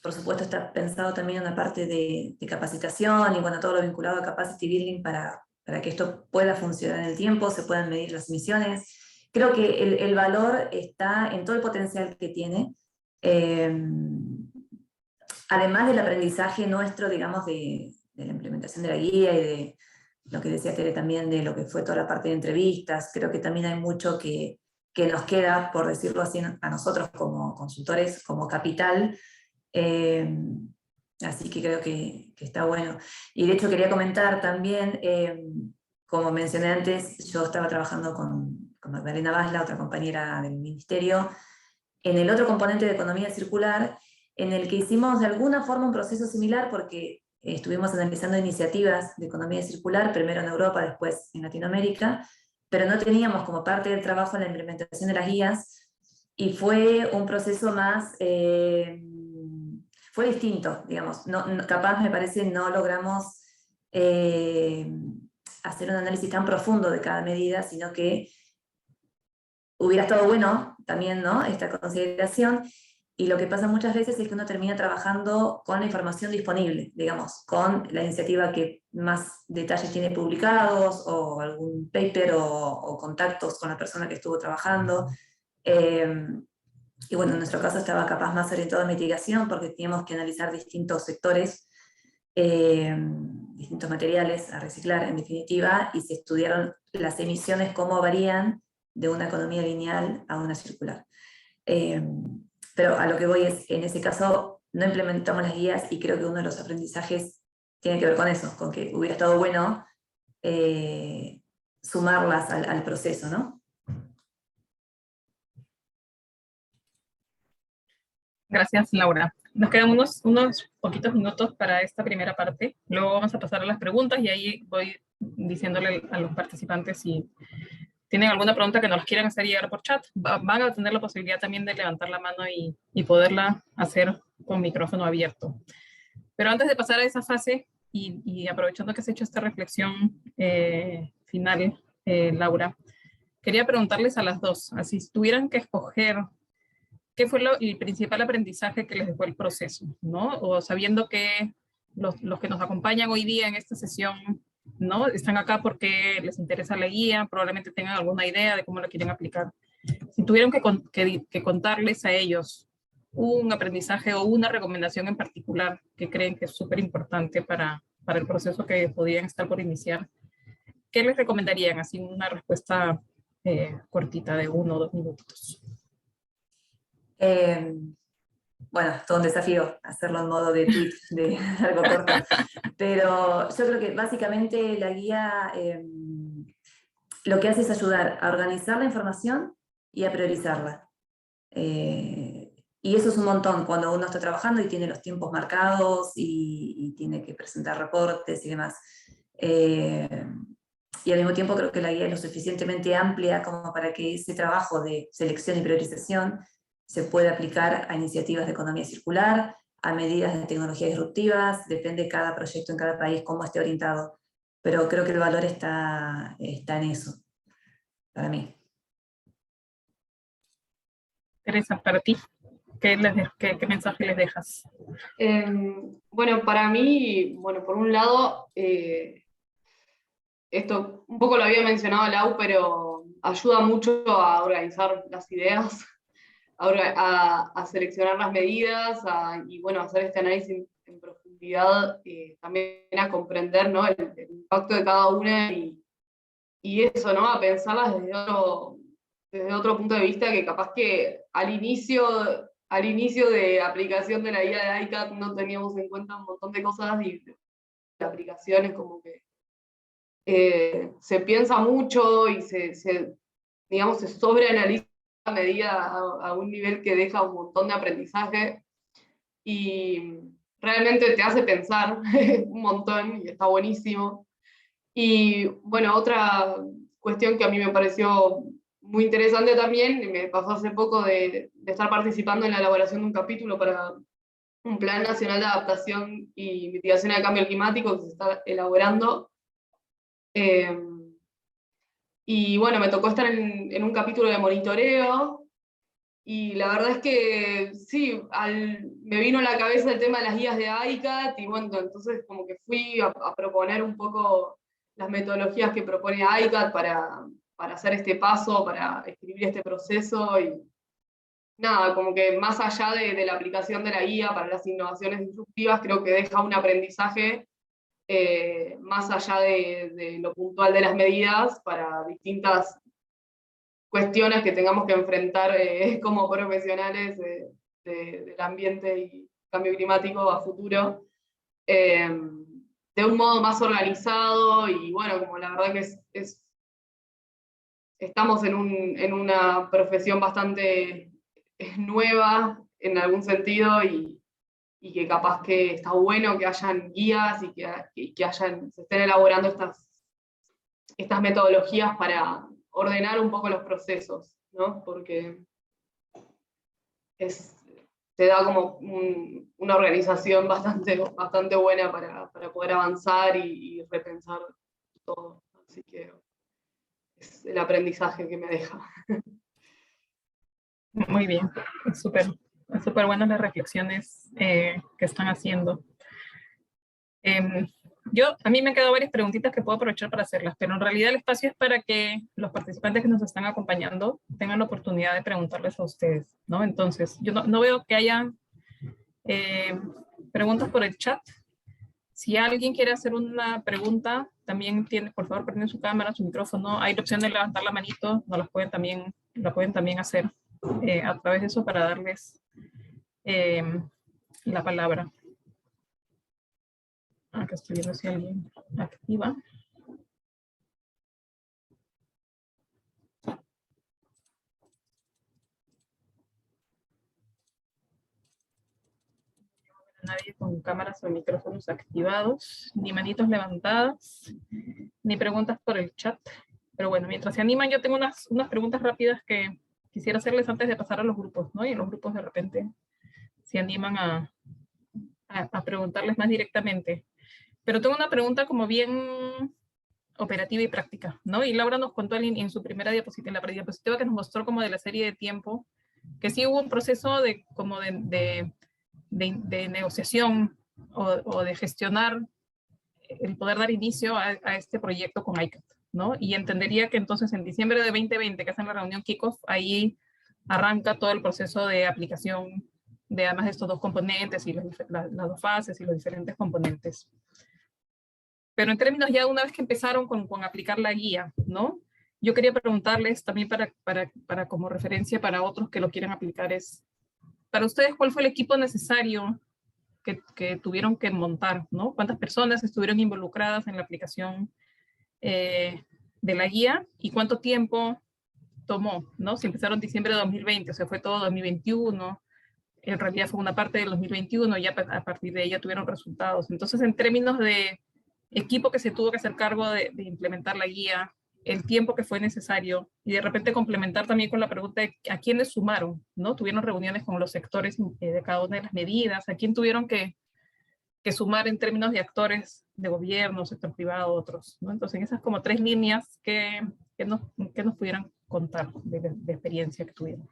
Por supuesto está pensado también una parte de capacitación y bueno, todo lo vinculado a capacity building para que esto pueda funcionar en el tiempo, se puedan medir las emisiones. Creo que el valor está en todo el potencial que tiene, además del aprendizaje nuestro, digamos, de la implementación de la guía y de lo que decía Tere también, de lo que fue toda la parte de entrevistas. Creo que también hay mucho que nos queda, por decirlo así, a nosotros como consultores, como capital. Así que creo que está bueno. Y de hecho quería comentar también, como mencioné antes, yo estaba trabajando con Magdalena Basla, otra compañera del ministerio, en el otro componente de economía circular, en el que hicimos de alguna forma un proceso similar porque estuvimos analizando iniciativas de economía circular, primero en Europa, después en Latinoamérica, pero no teníamos como parte del trabajo la implementación de las guías y fue un proceso más, fue distinto, digamos, capaz me parece no logramos hacer un análisis tan profundo de cada medida, sino que hubiera estado bueno también, ¿no?, esta consideración, y lo que pasa muchas veces es que uno termina trabajando con la información disponible, digamos, con la iniciativa que más detalles tiene publicados, o algún paper, o contactos con la persona que estuvo trabajando, y bueno, en nuestro caso estaba capaz más orientado a mitigación, porque teníamos que analizar distintos sectores, distintos materiales a reciclar, en definitiva, y se estudiaron las emisiones, cómo varían de una economía lineal a una circular. Pero a lo que voy es, en ese caso, no implementamos las guías y creo que uno de los aprendizajes tiene que ver con eso, con que hubiera estado bueno sumarlas al proceso, ¿no? Gracias, Laura. nos quedan unos poquitos minutos para esta primera parte. Luego vamos a pasar a las preguntas y ahí voy diciéndole a los participantes si tienen alguna pregunta que nos las quieran hacer llegar por chat. Van a tener la posibilidad también de levantar la mano y poderla hacer con micrófono abierto. Pero antes de pasar a esa fase y aprovechando que has hecho esta reflexión final, Laura, quería preguntarles a las dos, así si tuvieran que escoger qué fue el principal aprendizaje que les dejó el proceso, ¿no? O sabiendo que los que nos acompañan hoy día en esta sesión, ¿no? Están acá porque les interesa la guía, probablemente tengan alguna idea de cómo la quieren aplicar. Si tuvieran que contarles a ellos un aprendizaje o una recomendación en particular que creen que es súper importante para el proceso que podrían estar por iniciar, ¿qué les recomendarían? Así una respuesta cortita de 1 o 2 minutos. Bueno, todo un desafío hacerlo en modo de tweet, de algo corto. Pero yo creo que básicamente la guía lo que hace es ayudar a organizar la información y a priorizarla. Y eso es un montón cuando uno está trabajando y tiene los tiempos marcados y tiene que presentar reportes y demás. Y al mismo tiempo creo que la guía es lo suficientemente amplia como para que ese trabajo de selección y priorización se pueda aplicar a iniciativas de economía circular, a medidas de tecnologías disruptivas, depende de cada proyecto en cada país cómo esté orientado. Pero creo que el valor está en eso, para mí. Teresa, para ti, ¿qué mensaje les dejas? Bueno, para mí, bueno, por un lado, esto un poco lo había mencionado Lau, pero ayuda mucho a organizar las ideas, a seleccionar las medidas, y bueno, hacer este análisis en profundidad, también a comprender, ¿no? el impacto de cada una y eso, ¿no? A pensarlas desde otro punto de vista que capaz que al inicio de aplicación de la guía de ICAT no teníamos en cuenta un montón de cosas y de aplicaciones como que se piensa mucho y digamos, se sobreanaliza a medida a un nivel que deja un montón de aprendizaje y realmente te hace pensar un montón y está buenísimo. Y bueno, otra cuestión que a mí me pareció muy interesante también, y me pasó hace poco de estar participando en la elaboración de un capítulo para un Plan Nacional de Adaptación y Mitigación del Cambio Climático que se está elaborando. Y bueno, me tocó estar en un capítulo de monitoreo, y la verdad es que sí, me vino a la cabeza el tema de las guías de ICAT, y bueno, entonces como que fui a proponer un poco las metodologías que propone ICAT para hacer este paso, para escribir este proceso, y nada, como que más allá de la aplicación de la guía para las innovaciones disruptivas, creo que deja un aprendizaje más allá de lo puntual de las medidas para distintas cuestiones que tengamos que enfrentar como profesionales del ambiente y cambio climático a futuro, de un modo más organizado y bueno, como la verdad que estamos en una profesión bastante nueva en algún sentido y que capaz que está bueno que hayan guías y que se estén elaborando estas metodologías para ordenar un poco los procesos, ¿no? Porque te da como una organización bastante buena para poder avanzar y repensar todo. Así que es el aprendizaje que me deja. Muy bien, es súper buenas las reflexiones que están haciendo. A mí me han quedado varias preguntitas que puedo aprovechar para hacerlas, pero en realidad el espacio es para que los participantes que nos están acompañando tengan la oportunidad de preguntarles a ustedes, ¿no? Entonces, yo no veo que haya preguntas por el chat. Si alguien quiere hacer una pregunta, también tiene, por favor, prenden su cámara, su micrófono. Hay la opción de levantar la manito, la pueden también hacer a través de eso para darles la palabra. Acá estoy viendo si alguien activa. nadie con cámaras o micrófonos activados, ni manitos levantadas, ni preguntas por el chat. Pero bueno, mientras se animan, yo tengo unas preguntas rápidas que quisiera hacerles antes de pasar a los grupos, ¿no? Y en los grupos de repente se animan a preguntarles más directamente. Pero tengo una pregunta como bien operativa y práctica, ¿no? Y Laura nos contó en su primera diapositiva, en la diapositiva que nos mostró como de la serie de tiempo, que sí hubo un proceso de negociación o de gestionar el poder dar inicio a este proyecto con ICAT, ¿no? Y entendería que entonces en diciembre de 2020, que hacen la reunión kickoff, ahí arranca todo el proceso de aplicación de además de estos dos componentes y las dos fases y los diferentes componentes. Pero en términos ya una vez que empezaron con aplicar la guía, ¿no? Yo quería preguntarles también para como referencia para otros que lo quieran aplicar es, para ustedes, ¿cuál fue el equipo necesario que tuvieron que montar, ¿no? ¿Cuántas personas estuvieron involucradas en la aplicación de la guía y cuánto tiempo tomó, ¿no? Si empezaron en diciembre de 2020, o sea, fue todo 2021, en realidad fue una parte del 2021, ya a partir de ella tuvieron resultados. Entonces, en términos de equipo que se tuvo que hacer cargo de implementar la guía, el tiempo que fue necesario, y de repente complementar también con la pregunta de a quiénes sumaron, ¿no? Tuvieron reuniones con los sectores de cada una de las medidas, a quién tuvieron que sumar en términos de actores de gobierno, sector privado, otros, ¿no? Entonces, en esas como 3 líneas que nos pudieran contar de experiencia que tuvieron.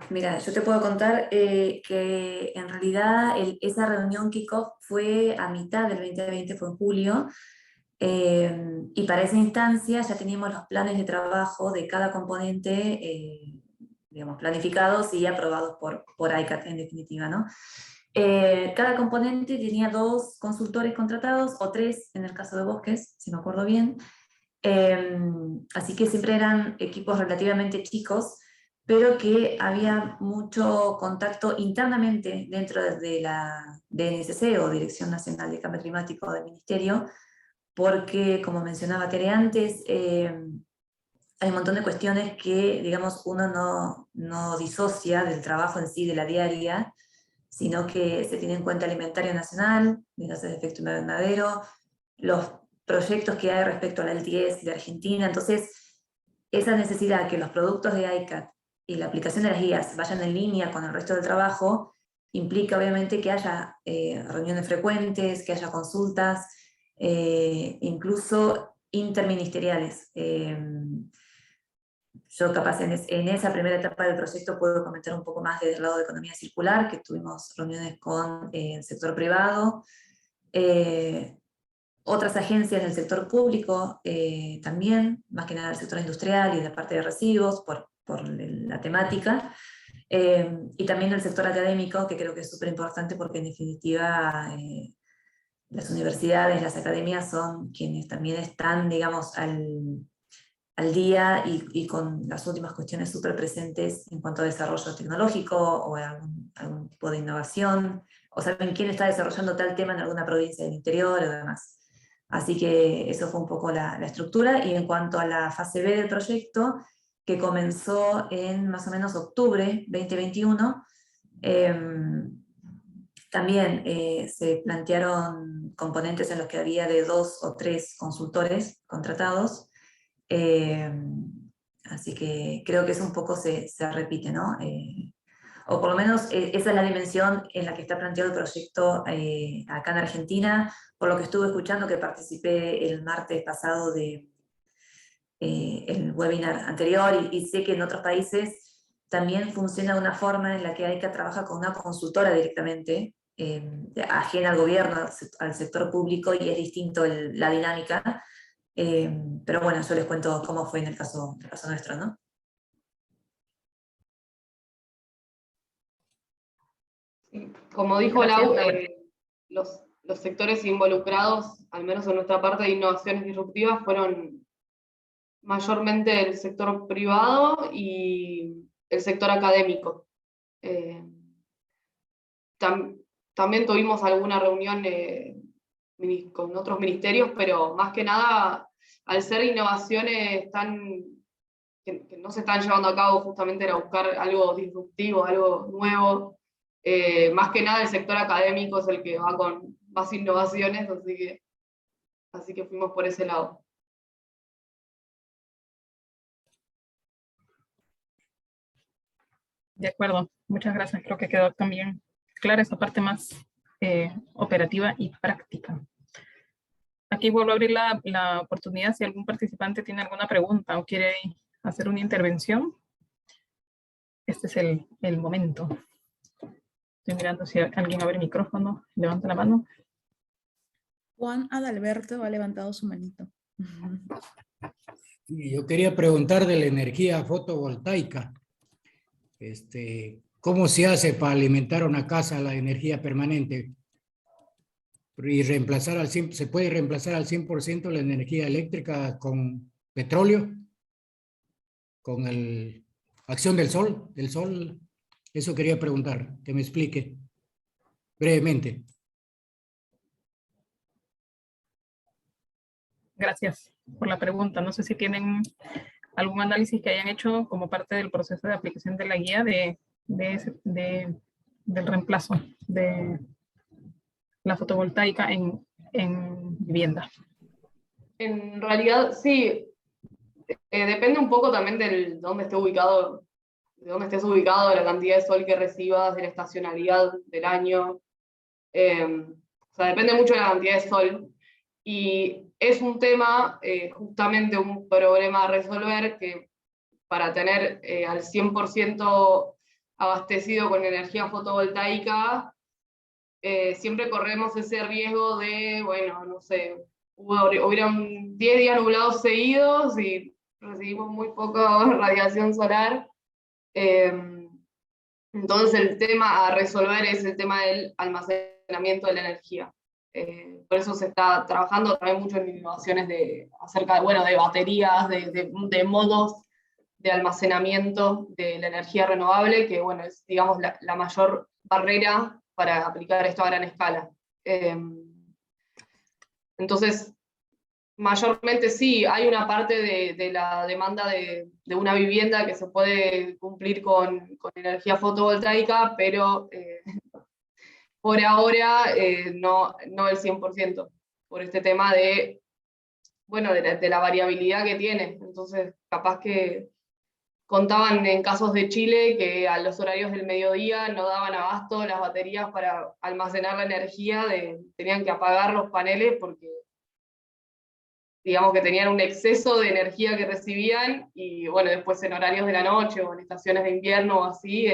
Mira, yo te puedo contar que en realidad esa reunión kickoff fue a mitad del 2020, fue en julio, y para esa instancia ya teníamos los planes de trabajo de cada componente, digamos, planificados y aprobados por ICAT en definitiva, ¿no? Cada componente tenía 2 consultores contratados, o 3 en el caso de bosques, si me acuerdo bien, así que siempre eran equipos relativamente chicos, pero que había mucho contacto internamente dentro de la DNSC o Dirección Nacional de Cambio Climático del Ministerio, porque, como mencionaba Tere antes, hay un montón de cuestiones que, digamos, uno no disocia del trabajo en sí, de la diaria, sino que se tiene en cuenta el inventario nacional de gases de efecto invernadero, los proyectos que hay respecto a la LTS de Argentina. Entonces, esa necesidad que los productos de ICAT y la aplicación de las guías vayan en línea con el resto del trabajo, implica obviamente que haya reuniones frecuentes, que haya consultas, incluso interministeriales. Yo capaz en esa primera etapa del proyecto puedo comentar un poco más del lado de economía circular, que tuvimos reuniones con el sector privado, otras agencias del sector público también, más que nada el sector industrial y la parte de residuos, por la temática, y también el sector académico, que creo que es súper importante porque en definitiva las universidades, las academias son quienes también están, digamos, al día y con las últimas cuestiones súper presentes en cuanto a desarrollo tecnológico o algún tipo de innovación, o saben quién está desarrollando tal tema en alguna provincia del interior o demás. Así que eso fue un poco la estructura, y en cuanto a la fase B del proyecto, que comenzó en más o menos octubre 2021, también se plantearon componentes en los que había de 2 o 3 consultores contratados, así que creo que eso un poco se repite, ¿no? O por lo menos esa es la dimensión en la que está planteado el proyecto acá en Argentina, por lo que estuve escuchando, que participé el martes pasado de el webinar anterior, y sé que en otros países también funciona de una forma en la que ICAT trabaja con una consultora directamente, ajena al gobierno, al sector público, y es distinto la dinámica, pero bueno, yo les cuento cómo fue en el caso nuestro, ¿no? Como dijo Lau, los sectores involucrados, al menos en nuestra parte de innovaciones disruptivas, fueron mayormente el sector privado y el sector académico. También tuvimos alguna reunión con otros ministerios, pero más que nada, al ser innovaciones que no se están llevando a cabo, justamente era buscar algo disruptivo, algo nuevo, Más que nada el sector académico es el que va con más innovaciones, así que fuimos por ese lado. De acuerdo, muchas gracias. Creo que quedó también clara esa parte más operativa y práctica. Aquí vuelvo a abrir la oportunidad si algún participante tiene alguna pregunta o quiere hacer una intervención. Este es el momento. Estoy mirando si alguien abre el micrófono. Levanta la mano. Juan Adalberto ha levantado su manito. Y yo quería preguntar de la energía fotovoltaica. ¿Cómo se hace para alimentar una casa a la energía permanente? Y ¿se puede reemplazar al 100% la energía eléctrica con petróleo? ¿Con la acción del sol? Eso quería preguntar, que me explique brevemente. Gracias por la pregunta. No sé si tienen algún análisis que hayan hecho como parte del proceso de aplicación de la guía del reemplazo de la fotovoltaica en vivienda. En realidad, sí, depende un poco también de dónde estés ubicado, de la cantidad de sol que recibas, de la estacionalidad del año. O sea, depende mucho de la cantidad de sol. Y es un tema, justamente un problema a resolver, que para tener al 100% abastecido con energía fotovoltaica, siempre corremos ese riesgo de, bueno, no sé, hubieron 10 días nublados seguidos y recibimos muy poca radiación solar. Entonces el tema a resolver es el tema del almacenamiento de la energía. Por eso se está trabajando también mucho en innovaciones acerca de baterías, de modos de almacenamiento de la energía renovable, que bueno, es digamos la mayor barrera para aplicar esto a gran escala. Entonces, mayormente sí, hay una parte de la demanda de una vivienda que se puede cumplir con energía fotovoltaica, pero por ahora no el 100%, por este tema de la variabilidad que tiene. Entonces, capaz que contaban en casos de Chile que a los horarios del mediodía no daban abasto las baterías para almacenar la energía, tenían que apagar los paneles porque digamos que tenían un exceso de energía que recibían, y bueno, después en horarios de la noche o en estaciones de invierno o así,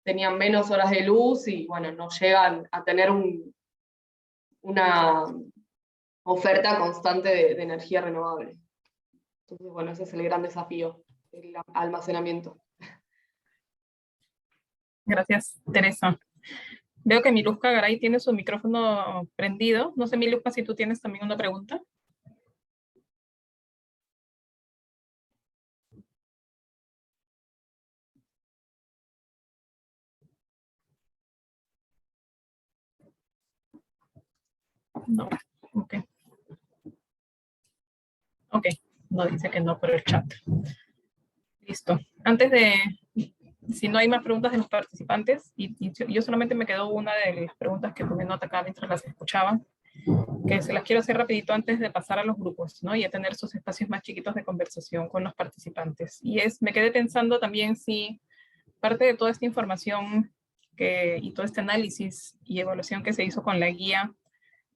tenían menos horas de luz y bueno, no llegan a tener una oferta constante de energía renovable. Entonces, bueno, ese es el gran desafío, el almacenamiento. Gracias, Teresa. Veo que Miluska Garay tiene su micrófono prendido. No sé, Miluska, si tú tienes también una pregunta. No, ok. Ok, no dice que no por el chat. Listo. Si no hay más preguntas de los participantes, y yo solamente me quedó una de las preguntas que tomé nota acá mientras las escuchaba, que se las quiero hacer rapidito antes de pasar a los grupos, ¿no? Y a tener esos espacios más chiquitos de conversación con los participantes. Me quedé pensando también si parte de toda esta información y todo este análisis y evaluación que se hizo con la guía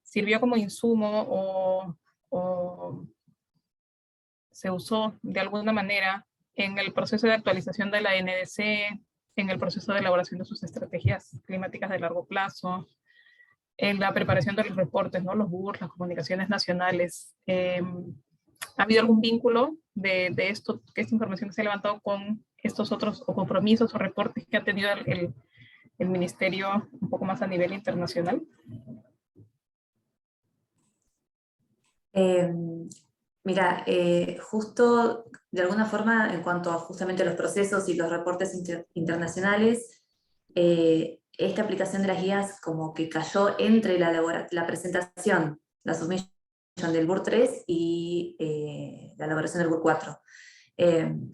sirvió como insumo o se usó de alguna manera en el proceso de actualización de la NDC, en el proceso de elaboración de sus estrategias climáticas de largo plazo, en la preparación de los reportes, ¿no? Los BURS, las comunicaciones nacionales. ¿Ha habido algún vínculo de esto, que esta información que se ha levantado con estos otros o compromisos o reportes que ha tenido el Ministerio un poco más a nivel internacional? Mira, justo de alguna forma, en cuanto a justamente los procesos y los reportes internacionales, esta aplicación de las guías como que cayó entre la presentación, la submission del BUR 3 y la elaboración del BUR 4.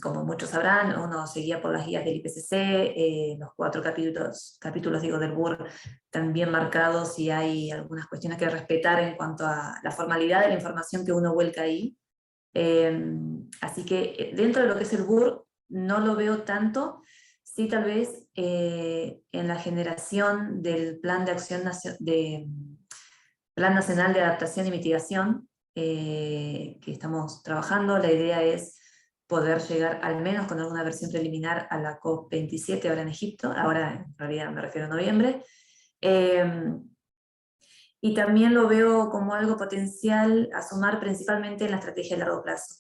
Como muchos sabrán, uno se guía por las guías del IPCC, los 4 capítulos digo, del BUR están bien marcados y hay algunas cuestiones que respetar en cuanto a la formalidad de la información que uno vuelca ahí. Así que dentro de lo que es el BUR no lo veo tanto, sí tal vez en la generación del Plan de Acción Plan Nacional de Adaptación y Mitigación que estamos trabajando. La idea es poder llegar al menos con alguna versión preliminar a la COP27 ahora en Egipto, ahora en realidad me refiero a noviembre. Y también lo veo como algo potencial a sumar principalmente en la estrategia a largo plazo,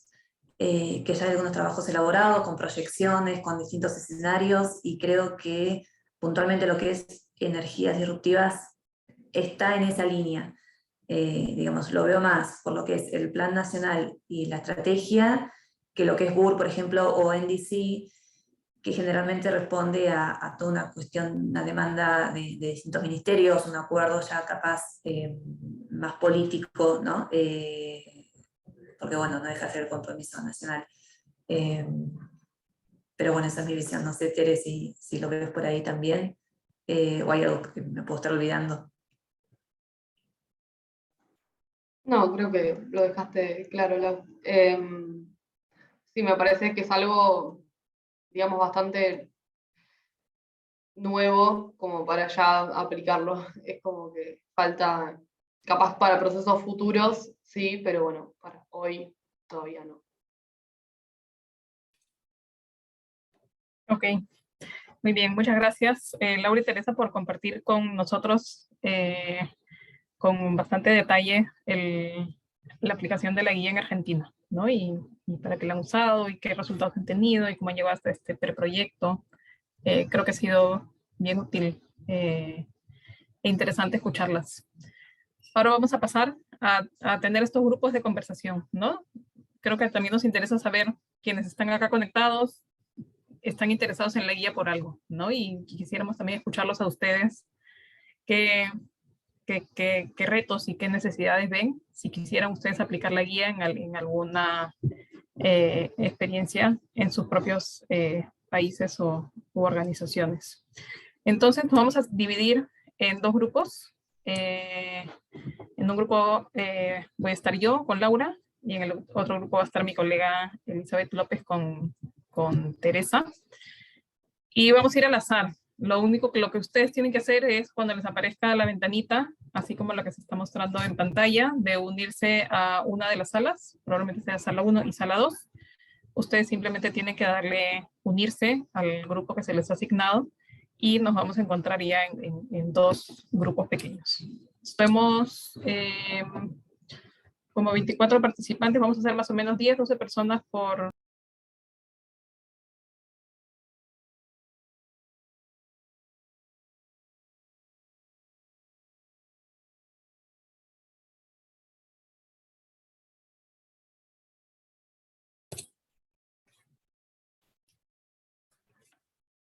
que ya hay algunos trabajos elaborados con proyecciones, con distintos escenarios, y creo que puntualmente lo que es energías disruptivas está en esa línea. Digamos, lo veo más por lo que es el plan nacional y la estrategia, que lo que es BUR, por ejemplo, o NDC, que generalmente responde a toda una cuestión, una demanda de distintos ministerios, un acuerdo ya capaz más político, ¿no? Porque bueno, no deja de ser el compromiso nacional. Pero bueno, esa es mi visión. No sé, Tere, si lo ves por ahí también, o hay algo que me puedo estar olvidando. No, creo que lo dejaste claro, Lau. Sí, me parece que es algo, digamos, bastante nuevo como para ya aplicarlo. Es como que falta, capaz para procesos futuros, sí, pero bueno, para hoy todavía no. Ok, muy bien, muchas gracias, Laura y Teresa, por compartir con nosotros con bastante detalle la aplicación de la guía en Argentina, ¿no? Y para qué la han usado y qué resultados han tenido y cómo han llegado hasta este preproyecto. Creo que ha sido bien útil e interesante escucharlas. Ahora vamos a pasar a tener estos grupos de conversación, ¿no? Creo que también nos interesa saber quiénes están acá conectados, están interesados en la guía por algo, ¿no? Y quisiéramos también escucharlos a ustedes, qué retos y qué necesidades ven, si quisieran ustedes aplicar la guía en alguna experiencia en sus propios países u organizaciones. Entonces nos vamos a dividir en 2 grupos. En un grupo voy a estar yo con Laura y en el otro grupo va a estar mi colega Elizabeth López con Teresa. Y vamos a ir al azar. Lo único que ustedes tienen que hacer es cuando les aparezca la ventanita, así como la que se está mostrando en pantalla, de unirse a una de las salas, probablemente sea sala 1 y sala 2. Ustedes simplemente tienen que darle unirse al grupo que se les ha asignado y nos vamos a encontrar ya en 2 grupos pequeños. Estamos como 24 participantes, vamos a hacer más o menos 10, 12 personas por...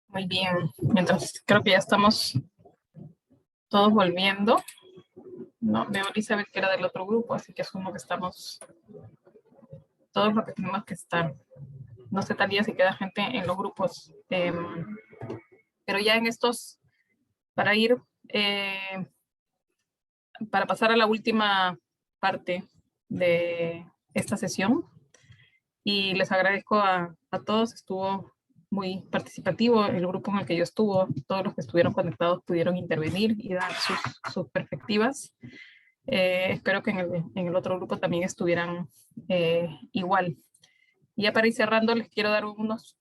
Muy bien, mientras creo que ya estamos todos volviendo. No, veo a Elizabeth que era del otro grupo, así que asumo que estamos todos los que tenemos que estar. No sé tal día si queda gente en los grupos, pero ya en estos, para ir, para pasar a la última parte de esta sesión, y les agradezco a todos, estuvo muy participativo el grupo en el que yo estuve, todos los que estuvieron conectados pudieron intervenir y dar sus perspectivas. Espero que en el otro grupo también estuvieran igual. Y ya para ir cerrando, les quiero dar unos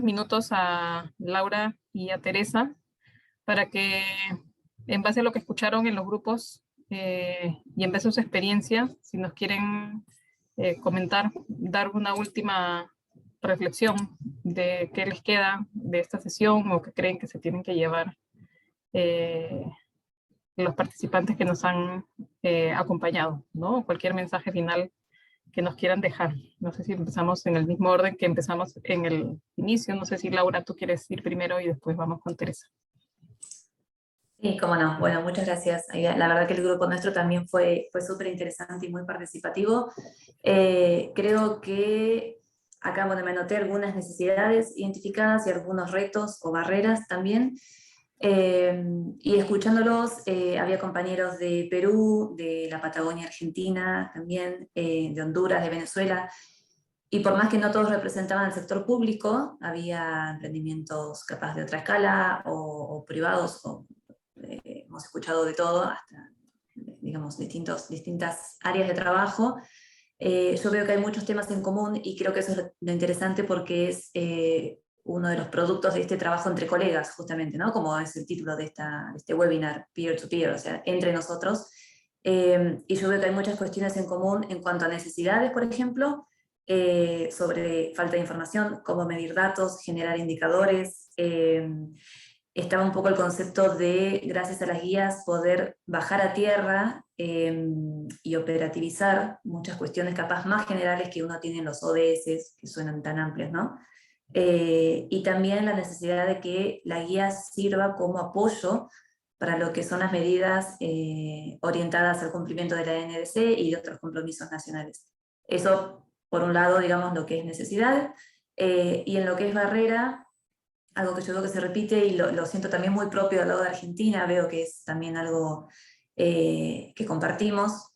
minutos a Laura y a Teresa para que, en base a lo que escucharon en los grupos y en base a su experiencia, si nos quieren comentar, dar una última reflexión de qué les queda de esta sesión o qué creen que se tienen que llevar los participantes que nos han acompañado, ¿no? Cualquier mensaje final que nos quieran dejar. No sé si empezamos en el mismo orden que empezamos en el inicio. No sé si Laura, tú quieres ir primero y después vamos con Teresa. Sí, cómo no. Bueno, muchas gracias. La verdad que el grupo nuestro también fue súper interesante y muy participativo. Creo que Acá bueno, me anoté algunas necesidades identificadas y algunos retos o barreras también. Y escuchándolos, había compañeros de Perú, de la Patagonia Argentina, también de Honduras, de Venezuela, y por más que no todos representaban el sector público, había emprendimientos capaz de otra escala o privados, hemos escuchado de todo, hasta digamos, distintas áreas de trabajo. Yo veo que hay muchos temas en común y creo que eso es lo interesante porque es uno de los productos de este trabajo entre colegas, justamente, ¿no? Como es el título de este webinar, peer-to-peer, o sea, entre nosotros. Y yo veo que hay muchas cuestiones en común en cuanto a necesidades, por ejemplo, sobre falta de información, cómo medir datos, generar indicadores. Estaba un poco el concepto de, gracias a las guías, poder bajar a tierra y operativizar muchas cuestiones capaz más generales que uno tiene en los ODS, que suenan tan amplios, ¿no? Y también la necesidad de que la guía sirva como apoyo para lo que son las medidas orientadas al cumplimiento de la NDC y de otros compromisos nacionales. Eso, por un lado, digamos, lo que es necesidad, y en lo que es barrera, algo que yo veo que se repite y lo siento también muy propio del lado de Argentina, veo que es también algo que compartimos,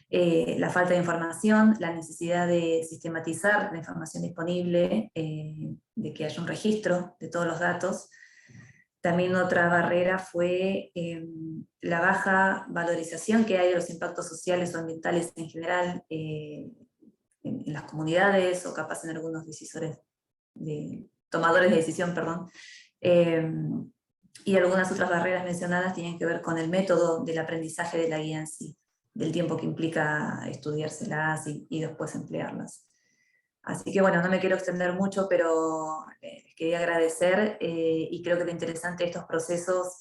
la falta de información, la necesidad de sistematizar la información disponible, de que haya un registro de todos los datos. También otra barrera fue la baja valorización que hay de los impactos sociales o ambientales en general en las comunidades o capaz en algunos decisores tomadores de decisión, perdón. Y algunas otras barreras mencionadas tienen que ver con el método del aprendizaje de la guía en sí, del tiempo que implica estudiárselas y después emplearlas. Así que bueno, no me quiero extender mucho, pero les quería agradecer y creo que lo interesante de estos procesos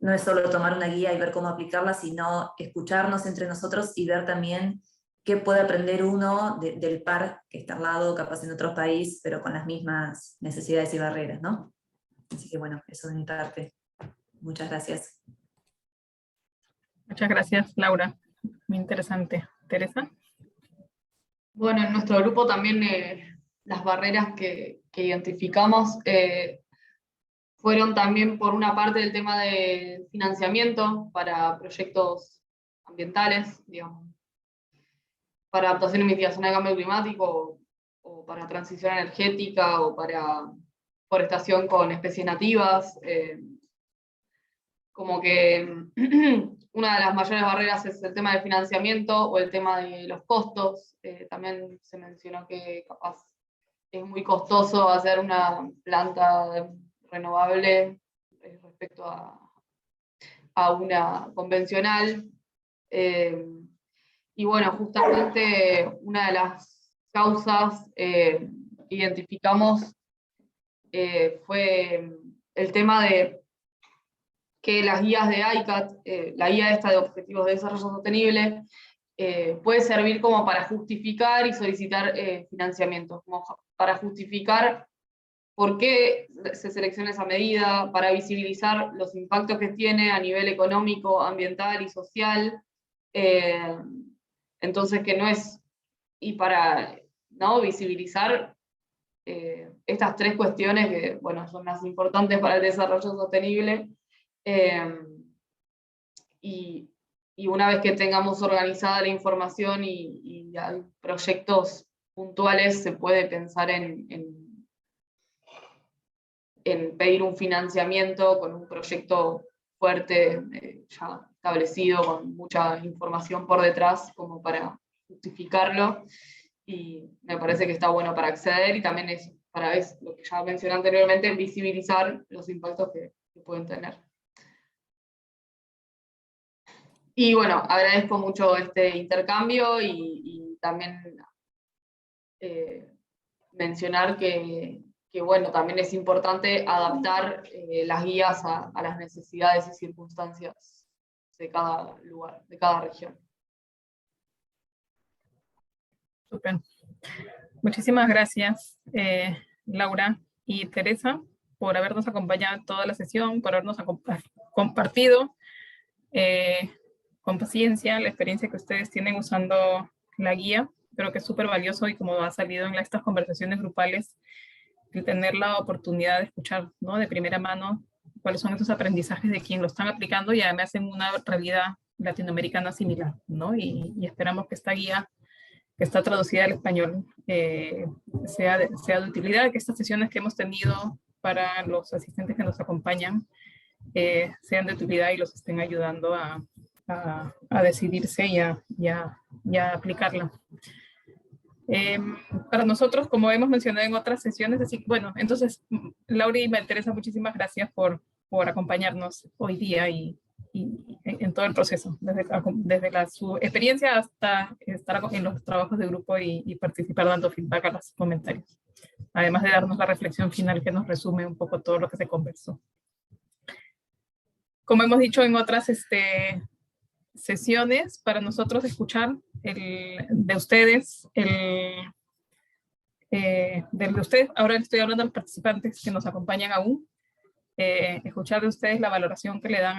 no es solo tomar una guía y ver cómo aplicarla, sino escucharnos entre nosotros y ver también qué puede aprender uno del par que está al lado, capaz en otro país, pero con las mismas necesidades y barreras, ¿no? Así que bueno, eso de mi parte. Muchas gracias. Muchas gracias, Laura. Muy interesante. Teresa. Bueno, en nuestro grupo también las barreras que identificamos fueron también por una parte el tema de financiamiento para proyectos ambientales, digamos, para adaptación y mitigación al cambio climático, o para transición energética, o para forestación con especies nativas. Como que una de las mayores barreras es el tema del financiamiento o el tema de los costos. También se mencionó que capaz es muy costoso hacer una planta renovable respecto a una convencional. Y bueno, justamente una de las causas identificamos fue el tema de que las guías de ICAT, la guía esta de Objetivos de Desarrollo Sostenible, puede servir como para justificar y solicitar financiamiento, como para justificar por qué se selecciona esa medida, para visibilizar los impactos que tiene a nivel económico, ambiental y social. Entonces que no es, y para ¿no? visibilizar estas tres cuestiones que bueno, son las importantes para el desarrollo sostenible. Y una vez que tengamos organizada la información y hay proyectos puntuales, se puede pensar en pedir un financiamiento con un proyecto fuerte, ya establecido, con mucha información por detrás, como para justificarlo. Y me parece que está bueno para acceder, y también es para lo que ya mencioné anteriormente, visibilizar los impactos que pueden tener. Y bueno, agradezco mucho este intercambio y también mencionar que bueno, también es importante adaptar las guías a las necesidades y circunstancias de cada lugar, de cada región. Súper. Muchísimas gracias, Laura y Teresa, por habernos acompañado en toda la sesión, por habernos compartido con paciencia la experiencia que ustedes tienen usando la guía. creo que es súper valioso y como ha salido en estas conversaciones grupales, el tener la oportunidad de escuchar, ¿no?, de primera mano cuáles son esos aprendizajes de quien lo están aplicando y además en una realidad latinoamericana similar, ¿no? Y esperamos que esta guía que está traducida al español sea de utilidad, que estas sesiones que hemos tenido para los asistentes que nos acompañan sean de utilidad y los estén ayudando a decidirse y a aplicarla. Para nosotros, como hemos mencionado en otras sesiones, así, bueno, entonces, Laura y María Teresa, muchísimas gracias por acompañarnos hoy día y en todo el proceso, desde su experiencia hasta estar en los trabajos de grupo y participar dando feedback a los comentarios, además de darnos la reflexión final que nos resume un poco todo lo que se conversó. Como hemos dicho en otras sesiones, para nosotros escuchar de ustedes, ahora estoy hablando de los participantes que nos acompañan aún, escuchar de ustedes la valoración que le dan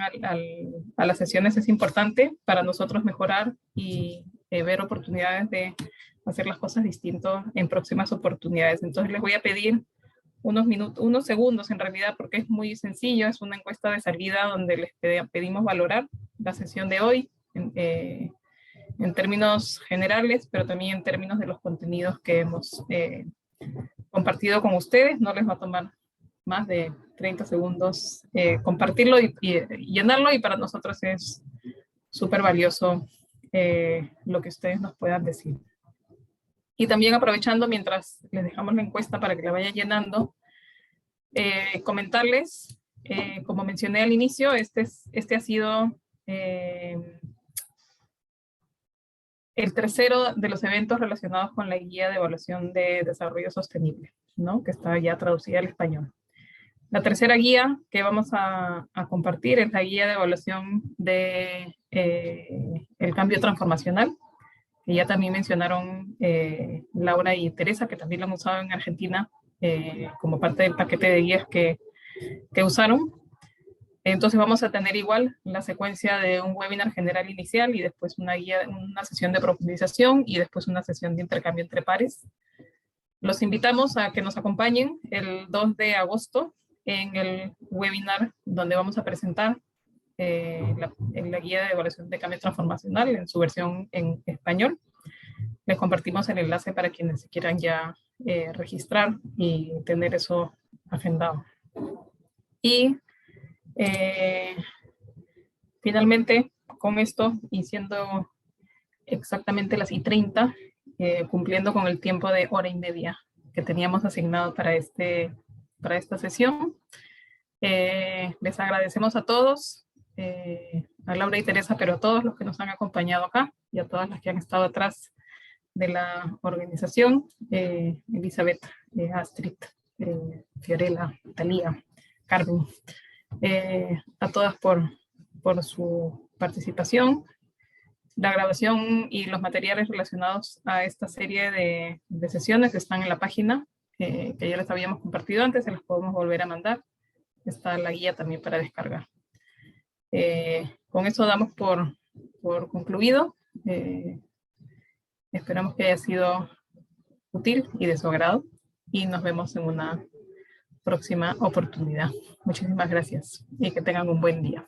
a las sesiones es importante para nosotros mejorar y ver oportunidades de hacer las cosas distintas en próximas oportunidades. Entonces les voy a pedir unos segundos en realidad, porque es muy sencillo, es una encuesta de salida donde les pedimos valorar la sesión de hoy en términos generales, pero también en términos de los contenidos que hemos compartido con ustedes. No les va a tomar más de 30 segundos compartirlo y llenarlo, y para nosotros es súper valioso lo que ustedes nos puedan decir. Y también aprovechando, mientras les dejamos la encuesta para que la vayan llenando, comentarles, como mencioné al inicio, este ha sido el tercero de los eventos relacionados con la guía de evaluación de desarrollo sostenible, ¿no?, que está ya traducida al español. La tercera guía que vamos a compartir es la guía de evaluación de el cambio transformacional, que ya también mencionaron Laura y Teresa, que también lo han usado en Argentina como parte del paquete de guías que usaron. Entonces vamos a tener igual la secuencia de un webinar general inicial y después una sesión de profundización y después una sesión de intercambio entre pares. Los invitamos a que nos acompañen el 2 de agosto en el webinar donde vamos a presentar la guía de evaluación de cambio transformacional en su versión en español. Les compartimos el enlace para quienes se quieran ya registrar y tener eso agendado. Y finalmente, con esto, y siendo exactamente las 1:30, cumpliendo con el tiempo de 1:30 que teníamos asignado para esta sesión, les agradecemos a todos, a Laura y Teresa, pero a todos los que nos han acompañado acá y a todas las que han estado atrás de la organización, Elizabeth, Astrid, Fiorella, Talía, Carmen, a todas por su participación. La grabación y los materiales relacionados a esta serie de sesiones están en la página que ya les habíamos compartido antes, se las podemos volver a mandar. Está la guía también para descargar. Con eso damos por concluido. Esperamos que haya sido útil y de su agrado y nos vemos en una próxima oportunidad. Muchísimas gracias y que tengan un buen día.